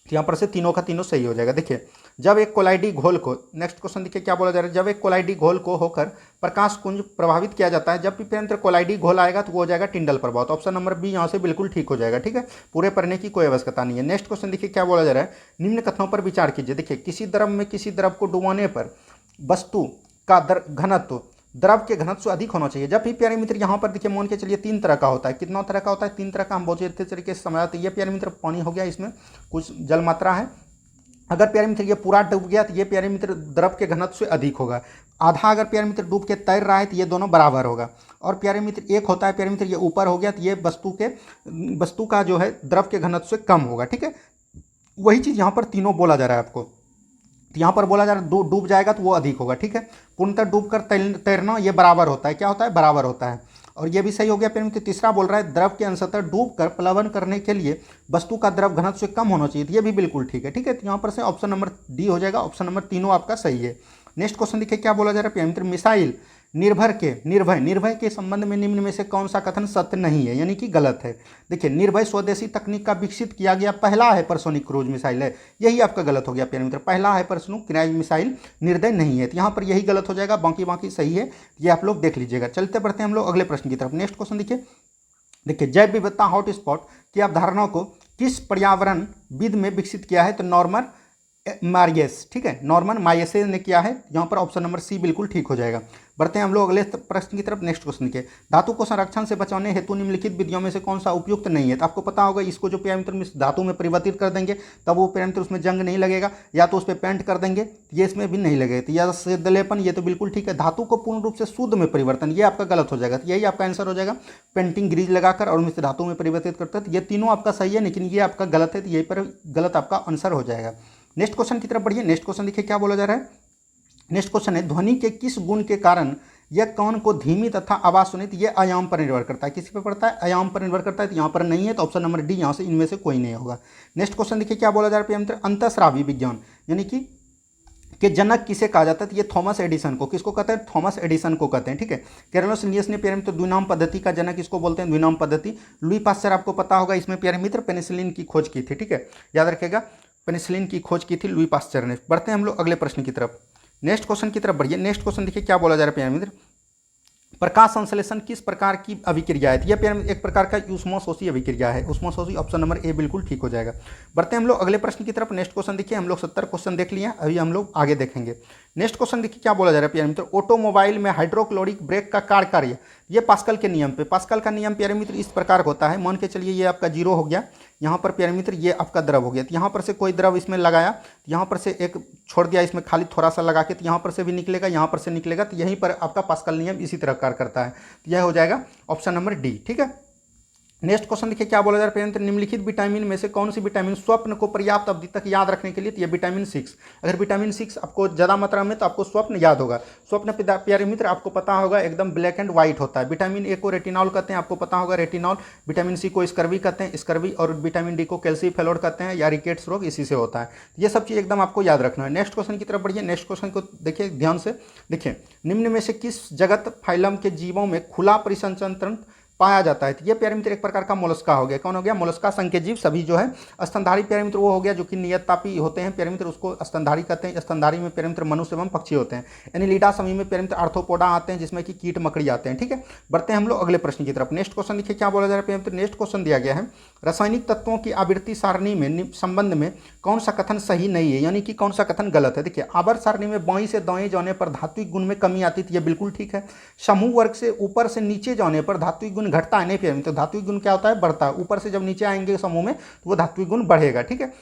तो यहाँ पर से तीनों का तीनों सही हो जाएगा। देखिए जब एक कोलाइडी घोल को, नेक्स्ट क्वेश्चन देखिए क्या बोला जा रहा है, जब एक कोलाइडी घोल को होकर प्रकाश कुंज प्रभावित किया जाता है, जब भी पेंत्र कोलाइडी घोल आएगा तो वो हो जाएगा टिंडल प्रभाव। तो ऑप्शन नंबर बी यहाँ से बिल्कुल ठीक हो जाएगा, ठीक है। पूरे पढ़ने की कोई आवश्यकता नहीं है। नेक्स्ट क्वेश्चन देखिए क्या बोला जा रहा है, निम्न कथनों पर विचार कीजिए। देखिए किसी द्रव में किसी द्रव को डुबाने पर वस्तु का घनत्व द्रव के घनत्व से अधिक होना चाहिए। जब भी प्यारे मित्र यहाँ पर देखिए मान के चलिए 3 तरह का होता है, कितना तरह का होता है? 3 तरह का। हम बहुत अच्छे तरीके से समझाते हैं। ये प्यारे मित्र पानी हो गया, इसमें कुछ जल मात्रा है। अगर प्यारे मित्र ये पूरा डूब गया तो ये प्यारे मित्र द्रव के घनत्व से अधिक होगा। आधा अगर प्यारे मित्र डूब के तैर रहा है तो ये दोनों बराबर होगा। और प्यारे मित्र एक होता है प्यारे मित्र ये ऊपर हो गया तो ये वस्तु का जो है द्रव के घनत्व से कम होगा, ठीक है। वही चीज़ यहाँ पर तीनों बोला जा रहा है आपको। तो यहाँ पर बोला जा रहा है डूब जाएगा तो वो अधिक होगा, ठीक है। पूर्णतः डूब कर तैरना ये बराबर होता है। क्या होता है? बराबर होता है। और ये भी सही हो गया। प्यारे मित्र तीसरा बोल रहा है द्रव के अंशतः डूब कर प्लवन करने के लिए वस्तु का द्रव घनत्व से कम होना चाहिए, तो ये भी बिल्कुल ठीक है, ठीक है। तो यहाँ पर से ऑप्शन नंबर डी हो जाएगा। ऑप्शन नंबर तीनों आपका सही है। नेक्स्ट क्वेश्चन देखिए क्या बोला जा रहा है प्यारे मित्र, मिसाइल निर्भय के संबंध में निम्न में से कौन सा कथन सत्य नहीं है, यानी कि गलत है। देखिए निर्भय स्वदेशी तकनीक का विकसित किया गया पहला हाइपरसोनिक क्रूज मिसाइल है, यही आपका गलत हो गया प्यारे मित्र। पहला हाइपरसोनिक क्रूज मिसाइल निर्दय नहीं है, तो यहाँ पर यही गलत हो जाएगा। बाकी सही है, ये आप लोग देख लीजिएगा। चलते बढ़ते हैं हम लोग अगले प्रश्न की तरफ। नेक्स्ट क्वेश्चन देखिए जैव विविधता हॉटस्पॉट की अवधारणा को किस पर्यावरणविद में विकसित किया है? तो नॉर्मन मारियस, ठीक है, नॉर्मन मारियस ने किया है। यहाँ पर ऑप्शन नंबर सी बिल्कुल ठीक हो जाएगा। बढ़ते हैं हम लोग अगले प्रश्न की तरफ। नेक्स्ट क्वेश्चन के, धातु को संरक्षण से बचाने हेतु निम्नलिखित विधियों में से कौन सा उपयुक्त नहीं है? तो आपको पता होगा इसको जो प्यारे मित्र धातु में परिवर्तित कर देंगे तब वो प्यारे मित्र उसमें जंग नहीं लगेगा, या तो उस पर पेंट कर देंगे ये इसमें भी नहीं लगेगा। तो या सिद्धलेपन, ये तो बिल्कुल ठीक है। धातु को पूर्ण रूप से शुद्ध में परिवर्तन, ये आपका गलत हो जाएगा। तो यही आपका आंसर हो जाएगा, पेंटिंग ग्रीज लगाकर और उनमें धातु में परिवर्तित करते हैं। ये तीनों आपका सही है, लेकिन ये आपका गलत है, तो यही पर गलत आपका आंसर हो जाएगा। नेक्स्ट क्वेश्चन की तरफ बढ़िए। नेक्स्ट क्वेश्चन देखिए क्या बोला जा रहा है। नेक्स्ट क्वेश्चन है ध्वनि के किस गुण के कारण यह कान को धीमी तथा आवाज सुनित, ये आयाम पर निर्भर करता है। किसी पर पड़ता है? आयाम पर निर्भर करता है। तो यहाँ पर नहीं है, तो ऑप्शन नंबर डी यहाँ से इनमें से कोई नहीं होगा। नेक्स्ट क्वेश्चन देखिए क्या बोला जा रहा है, अंतःस्रावी विज्ञान यानी कि जनक किसे कहा जाता है? तो ये थॉमस एडिसन को, किसको कहते हैं? थॉमस एडिसन को कहते हैं, ठीक है। कैरोलस लिनियस ने प्यारे मित्र द्विनाम पद्धति का जनक इसको बोलते हैं, द्विनाम पद्धति। लुई पास्चर आपको पता होगा इसमें प्यारे मित्र पेनिसिलिन की खोज की थी, ठीक है, याद रखेगा, पेनिसिलिन की खोज की थी लुई पास्चर ने। बढ़ते हैं हम लोग अगले प्रश्न की तरफ। नेक्स्ट क्वेश्चन की तरफ बढ़िए। नेक्स्ट क्वेश्चन देखिए क्या बोला जा रहा है प्यारे मित्र, प्रकाश संश्लेषण किस प्रकार की अभिक्रिया है? यह प्यारे एक प्रकार का ऊष्माशोषी अभिक्रिया है, ऊष्माशोषी। ऑप्शन नंबर ए बिल्कुल ठीक हो जाएगा। बढ़ते हैं हम लोग अगले प्रश्न की तरफ। नेक्स्ट क्वेश्चन देखिए, हम लोग 70 क्वेश्चन देख लिए, अभी हम लोग आगे देखेंगे। नेक्स्ट क्वेश्चन देखिए क्या बोला जा रहा है प्यारे मित्र, ऑटोमोबाइल में हाइड्रोक्लोरिक ब्रेक का कार्य, ये पास्कल के नियम पे, पास्कल का नियम प्यारे मित्र इस प्रकार होता है। मान के चलिए ये आपका 0 हो गया, यहाँ पर प्यारे मित्र ये आपका द्रव हो गया, तो यहाँ पर से कोई द्रव इसमें लगाया, यहाँ पर से एक छोड़ दिया इसमें खाली थोड़ा सा लगा के, तो यहाँ पर से भी निकलेगा, यहाँ पर से निकलेगा, तो यहीं पर आपका पास्कल नियम इसी तरह कार्य करता है। तो यह हो जाएगा ऑप्शन नंबर डी, ठीक है। नेक्स्ट क्वेश्चन देखिए क्या बोला जा रहा है, निम्नलिखित विटामिन में से कौन सी विटामिन स्वप्न को पर्याप्त अवधि तक याद रखने के लिए? तो ये विटामिन 6। अगर विटामिन 6 आपको ज़्यादा मात्रा में, तो आपको स्वप्न याद होगा। स्वप्न प्यारे मित्र आपको पता होगा एकदम ब्लैक एंड व्हाइट होता है। विटामिन ए को रेटिनॉल कहते हैं, आपको पता होगा रेटिनॉल। विटामिन सी को स्कर्वी कहते हैं, स्कर्वी। और विटामिन डी को कैल्सीफेलोड कहते हैं, या रिकेट्स रोग इसी से होता है। ये सब चीज़ एकदम आपको याद रखना है। नेक्स्ट क्वेश्चन की तरफ बढ़िए। नेक्स्ट क्वेश्चन को देखिए ध्यान से, देखिए निम्न में से किस जगत फाइलम के जीवों में खुला परिसंचरण पाया जाता है? तो ये प्यारे मित्र एक प्रकार का मोलस्का हो गया। कौन हो गया? मोलस्का संघ के जीव सभी जो है। स्तनधारी प्यारे मित्र वो हो गया जो कि नियततापी होते हैं प्यारे मित्र, उसको स्तनधारी कहते हैं। स्तनधारी में प्यारे मित्र मनुष्य एवं पक्षी होते हैं। एनिलिडा समूह में प्यारे मित्र आर्थ्रोपोडा आते हैं, जिसमें कि कीट मकड़ी आते हैं, ठीक है। बढ़ते हैं हम लोग अगले प्रश्न की तरफ। नेक्स्ट क्वेश्चन देखिए क्या बोला जा रहा है प्यारे मित्र। नेक्स्ट क्वेश्चन दिया गया है, रासायनिक तत्वों की आवृत्ति सारणी में संबंध में कौन सा कथन सही नहीं है, यानी कि कौन सा कथन गलत है? देखिए आवर्त सारणी में बाईं से दाएं जाने पर धात्विक गुण में कमी आती थी, ये बिल्कुल ठीक है। समूह वर्ग से ऊपर से नीचे जाने पर धात्विक गुण घटता है, नहीं प्यारे, तो धात्विक गुण क्या होता है? बढ़ता है। ऊपर से जब नीचे आएंगे समूह में तो वो धात्विक गुण बढ़ेगा, ठीक है।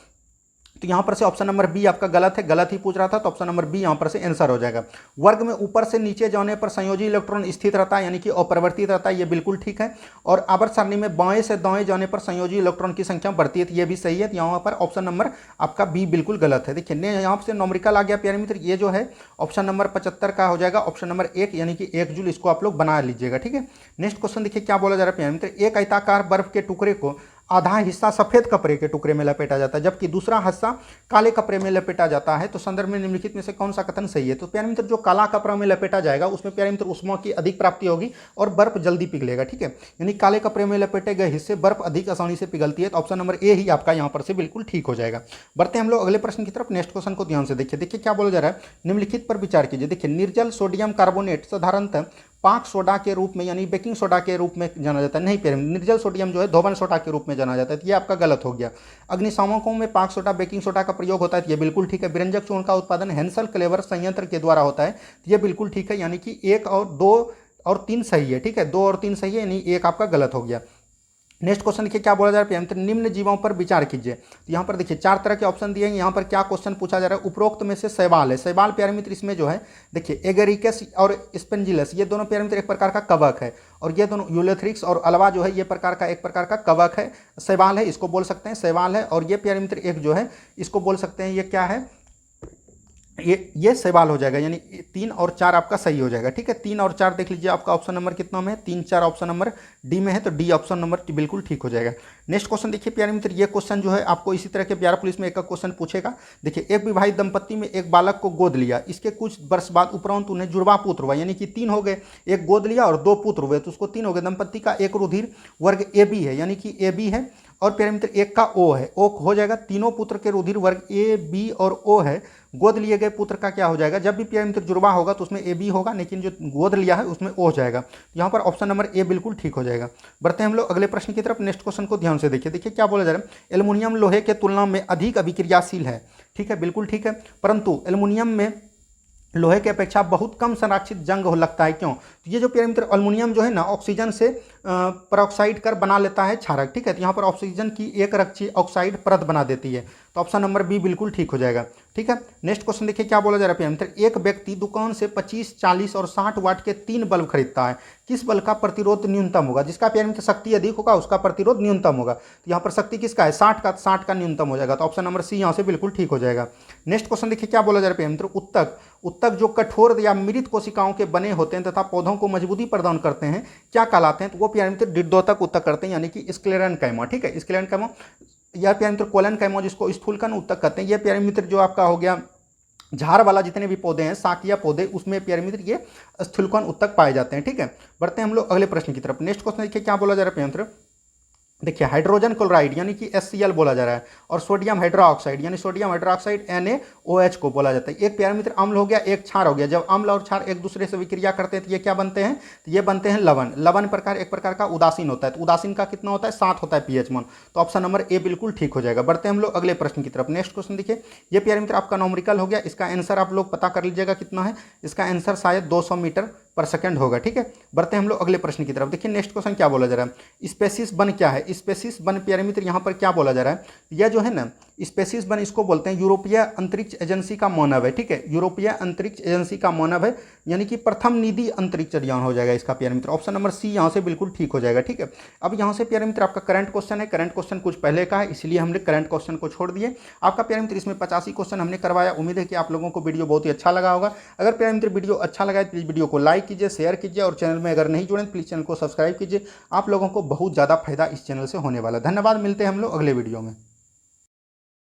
तो यहाँ पर से ऑप्शन नंबर बी आपका गलत है, गलत ही पूछ रहा था, तो ऑप्शन नंबर बी यहाँ पर से आंसर हो जाएगा। वर्ग में ऊपर से नीचे जाने पर संयोजी इलेक्ट्रॉन स्थित रहता है, यानी कि अपरिवर्तित रहता है, ये बिल्कुल ठीक है। और आवर्त सारणी में बाएं से दाएं जाने पर संयोजी इलेक्ट्रॉन की संख्या बढ़ती है, तो ये भी सही है। तो यहाँ पर ऑप्शन नंबर आपका बी बिल्कुल गलत है। देखिए यहाँ से नॉमरिकल आ गया प्यारे मित्र, ये जो है ऑप्शन नंबर 75 का हो जाएगा ऑप्शन नंबर 1, यानी कि 1 जूल, इसको आप लोग बना लीजिएगा, ठीक है। नेक्स्ट क्वेश्चन देखिए क्या बोला जा रहा है प्यारे मित्र, एक आयताकार बर्फ के टुकड़े को आधा हिस्सा सफेद कपड़े के टुकड़े में लपेटा जाता है जबकि दूसरा हिस्सा काले कपड़े में लपेटा जाता है, तो संदर्भ में निम्नलिखित में से कौन सा कथन सही है। तो प्यारे मित्र जो काला कपड़ा में लपेटा जाएगा उसमें प्यारे मित्र ऊष्मा की अधिक प्राप्ति होगी और बर्फ जल्दी पिघलेगा, ठीक है। यानी काले कपड़े में लपेटे गए हिस्से बर्फ अधिक आसानी से पिघलती है, तो ऑप्शन नंबर ए ही आपका यहाँ पर से बिल्कुल ठीक हो जाएगा। बढ़ते हैं हम लोग अगले प्रश्न की तरफ। नेक्स्ट क्वेश्चन को ध्यान से देखिए, देखिए क्या बोला जा रहा है, निम्नलिखित पर विचार कीजिए। देखिए निर्जल सोडियम कार्बोनेट साधारणतः पाक सोडा के रूप में यानी बेकिंग सोडा के रूप में जाना जाता है, नहीं प्यारे, निर्जल सोडियम जो है धोबन सोडा के रूप में जाना जाता है, तो ये आपका गलत हो गया। अग्निशामकों में पाक सोडा बेकिंग सोडा का प्रयोग होता है, तो ये बिल्कुल ठीक है। व्यंजक चूर्ण का उत्पादन हेंसल क्लेवर संयंत्र के द्वारा होता है, तो ये बिल्कुल ठीक है, यानी कि 1 और 2 और 3 सही है, ठीक है, 2 और 3 सही है, यानी 1 आपका गलत हो गया। नेक्स्ट क्वेश्चन देखिए क्या बोला जा रहा है, तो निम्न जीवों पर विचार कीजिए। तो यहाँ पर देखिए 4 तरह के ऑप्शन दिए हैं, यहाँ पर क्या क्वेश्चन पूछा जा रहा है, उपरोक्त में से शैवाल है। शैवाल प्यारे मित्र इसमें जो है देखिए एगेरिकस और स्पेंजिलस, ये दोनों प्यारे मित्र एक प्रकार का कवक है, और ये दोनों यूलेथ्रिक्स और अलावा जो है ये प्रकार का एक प्रकार का कवक है, शैवाल है, इसको बोल सकते हैं शैवाल है। और ये प्यारे मित्र एक जो है इसको बोल सकते हैं, ये क्या है, ये शैवाल हो जाएगा, यानी 3 और 4 आपका सही हो जाएगा, ठीक है। 3 और 4 देख लीजिए आपका ऑप्शन नंबर कितना में है, 3 4 ऑप्शन नंबर डी में है, तो डी ऑप्शन नंबर बिल्कुल ठीक हो जाएगा। नेक्स्ट क्वेश्चन देखिए प्यारे मित्र, ये क्वेश्चन जो है आपको इसी तरह के बिहार पुलिस में एक क्वेश्चन पूछेगा। देखिए एक विवाहित दंपत्ति में एक बालक को गोद लिया, इसके कुछ वर्ष बाद उपरांत उन्हें जुड़वा पुत्र हुआ, यानी कि 3 हो गए, एक गोद लिया और 2 पुत्र हुए, तो उसको 3 हो गए। दंपत्ति का एक रुधिर वर्ग ए बी है, यानी कि ए बी है, और प्यारे मित्र एक का ओ है, ओ हो जाएगा। तीनों पुत्र के रुधिर वर्ग ए बी और ओ है। गोद लिए गए पुत्र का क्या हो जाएगा, जब भी प्यारे मित्र जुड़वा होगा तो उसमें ए बी होगा, लेकिन जो गोद लिया है उसमें ओ हो जाएगा। यहाँ पर ऑप्शन नंबर ए बिल्कुल ठीक हो जाएगा। बढ़ते हैं हम लोग अगले प्रश्न की तरफ। नेक्स्ट क्वेश्चन को ध्यान से देखिए, देखिए क्या बोला जा रहा है, एल्युमिनियम लोहे के तुलना में अधिक अभिक्रियाशील है, ठीक है, बिल्कुल ठीक है, परंतु एल्युमिनियम में लोहे की अपेक्षा बहुत कम संरक्षित जंग हो लगता है, क्यों। तो ये जो प्यारे मित्र एल्युमिनियम जो है ना ऑक्सीजन से परऑक्साइड कर बना लेता है क्षारक, ठीक है, तो यहाँ पर ऑक्सीजन की एक रक्षी ऑक्साइड परत बना देती है, तो ऑप्शन नंबर बी बिल्कुल ठीक हो जाएगा, ठीक है। नेक्स्ट क्वेश्चन देखिए क्या बोला जा रहा है प्यारे मित्र, एक व्यक्ति दुकान से 25, 40 और 60 वाट के 3 बल्ब खरीदता है, किस बल्ब का प्रतिरोध न्यूनतम होगा। जिसका प्यारे मित्र शक्ति अधिक होगा उसका प्रतिरोध न्यूनतम होगा, तो यहाँ पर शक्ति किसका है, 60 का न्यूनतम हो जाएगा, तो ऑप्शन नंबर सी यहाँ से बिल्कुल ठीक हो जाएगा। नेक्स्ट क्वेश्चन देखिए क्या बोला जा रहा है प्यारे मित्र, उत्तक जो कठोर या मृत कोशिकाओं के बने होते हैं तथा पौधों को मजबूती प्रदान करते हैं क्या कहलाते हैं, तो वो प्यारे मित्र डिड्डोतक उत्तक करते हैं, यानी कि स्क्लेरेनकाइमा, ठीक है, स्क्लेरेनकाइमा या प्यारे मित्र कोलेनकाइमा जिसको स्थूलकन उत्तक कहते हैं। ये प्यारे मित्र जो आपका हो गया झाड़ वाला जितने भी पौधे हैं, साकिया पौधे, उसमें प्यारे मित्र ये स्थूलकन उत्तक पाए जाते हैं, ठीक है। बढ़ते हैं हम लोग अगले प्रश्न की तरफ। नेक्स्ट क्वेश्चन देखिए क्या बोला जा रहा है प्यारे मित्र, देखिए हाइड्रोजन क्लोराइड यानी कि HCl बोला जा रहा है, और सोडियम हाइड्रोक्साइड यानी सोडियम हाइड्रोक्साइड NaOH को बोला जाता है। एक प्यारे मित्र अम्ल हो गया, एक क्षार हो गया। जब अम्ल और क्षार एक दूसरे से विक्रिया करते हैं तो ये क्या बनते हैं, तो ये बनते हैं लवण। लवण प्रकार एक प्रकार का उदासीन होता है, तो उदासीन का कितना होता है, 7 होता है pH मान, तो ऑप्शन नंबर ए बिल्कुल ठीक हो जाएगा। बढ़ते हैं हम लोग अगले प्रश्न की तरफ। नेक्स्ट क्वेश्चन देखिए, ये प्यारे मित्र आपका नॉमरिकल हो गया, इसका आंसर आप लोग पता कर लीजिएगा कितना है, इसका आंसर शायद 200 मीटर पर सेकंड होगा, ठीक है। बढ़ते हैं हम लोग अगले प्रश्न की तरफ। देखिए नेक्स्ट क्वेश्चन क्या बोला जा रहा है, स्पेसिस वन क्या है। स्पेसिस वन प्यारे मित्र यहाँ पर क्या बोला जा रहा है, यह जो है ना स्पेसिस वन इसको बोलते हैं यूरोपीय अंतरिक्ष एजेंसी का मानव है, ठीक है, यूरोपीय अंतरिक्ष एजेंसी का मानव है, यानी कि प्रथम निधि अंतरिक्ष यान हो जाएगा इसका प्यारे मित्र। ऑप्शन नंबर सी यहाँ से बिल्कुल ठीक हो जाएगा, ठीक है। अब यहाँ से प्यारे मित्र आपका करंट क्वेश्चन है, करंट क्वेश्चन कुछ पहले का है इसलिए हमने करंट क्वेश्चन को छोड़ दिए। आपका प्यारे मित्र इसमें 85 क्वेश्चन हमने करवाया। उम्मीद है कि आप लोगों को वीडियो बहुत ही अच्छा लगा होगा। अगर प्यारे मित्र वीडियो अच्छा लगा है प्लीज़ वीडियो को लाइक कीजिए, शेयर कीजिए, और चैनल में अगर नहीं जुड़े प्लीज़ चैनल को सब्सक्राइब कीजिए। आप लोगों को बहुत ज़्यादा फायदा इस चैनल से होने वाला है। धन्यवाद, मिलते हैं हम लोग अगले वीडियो में।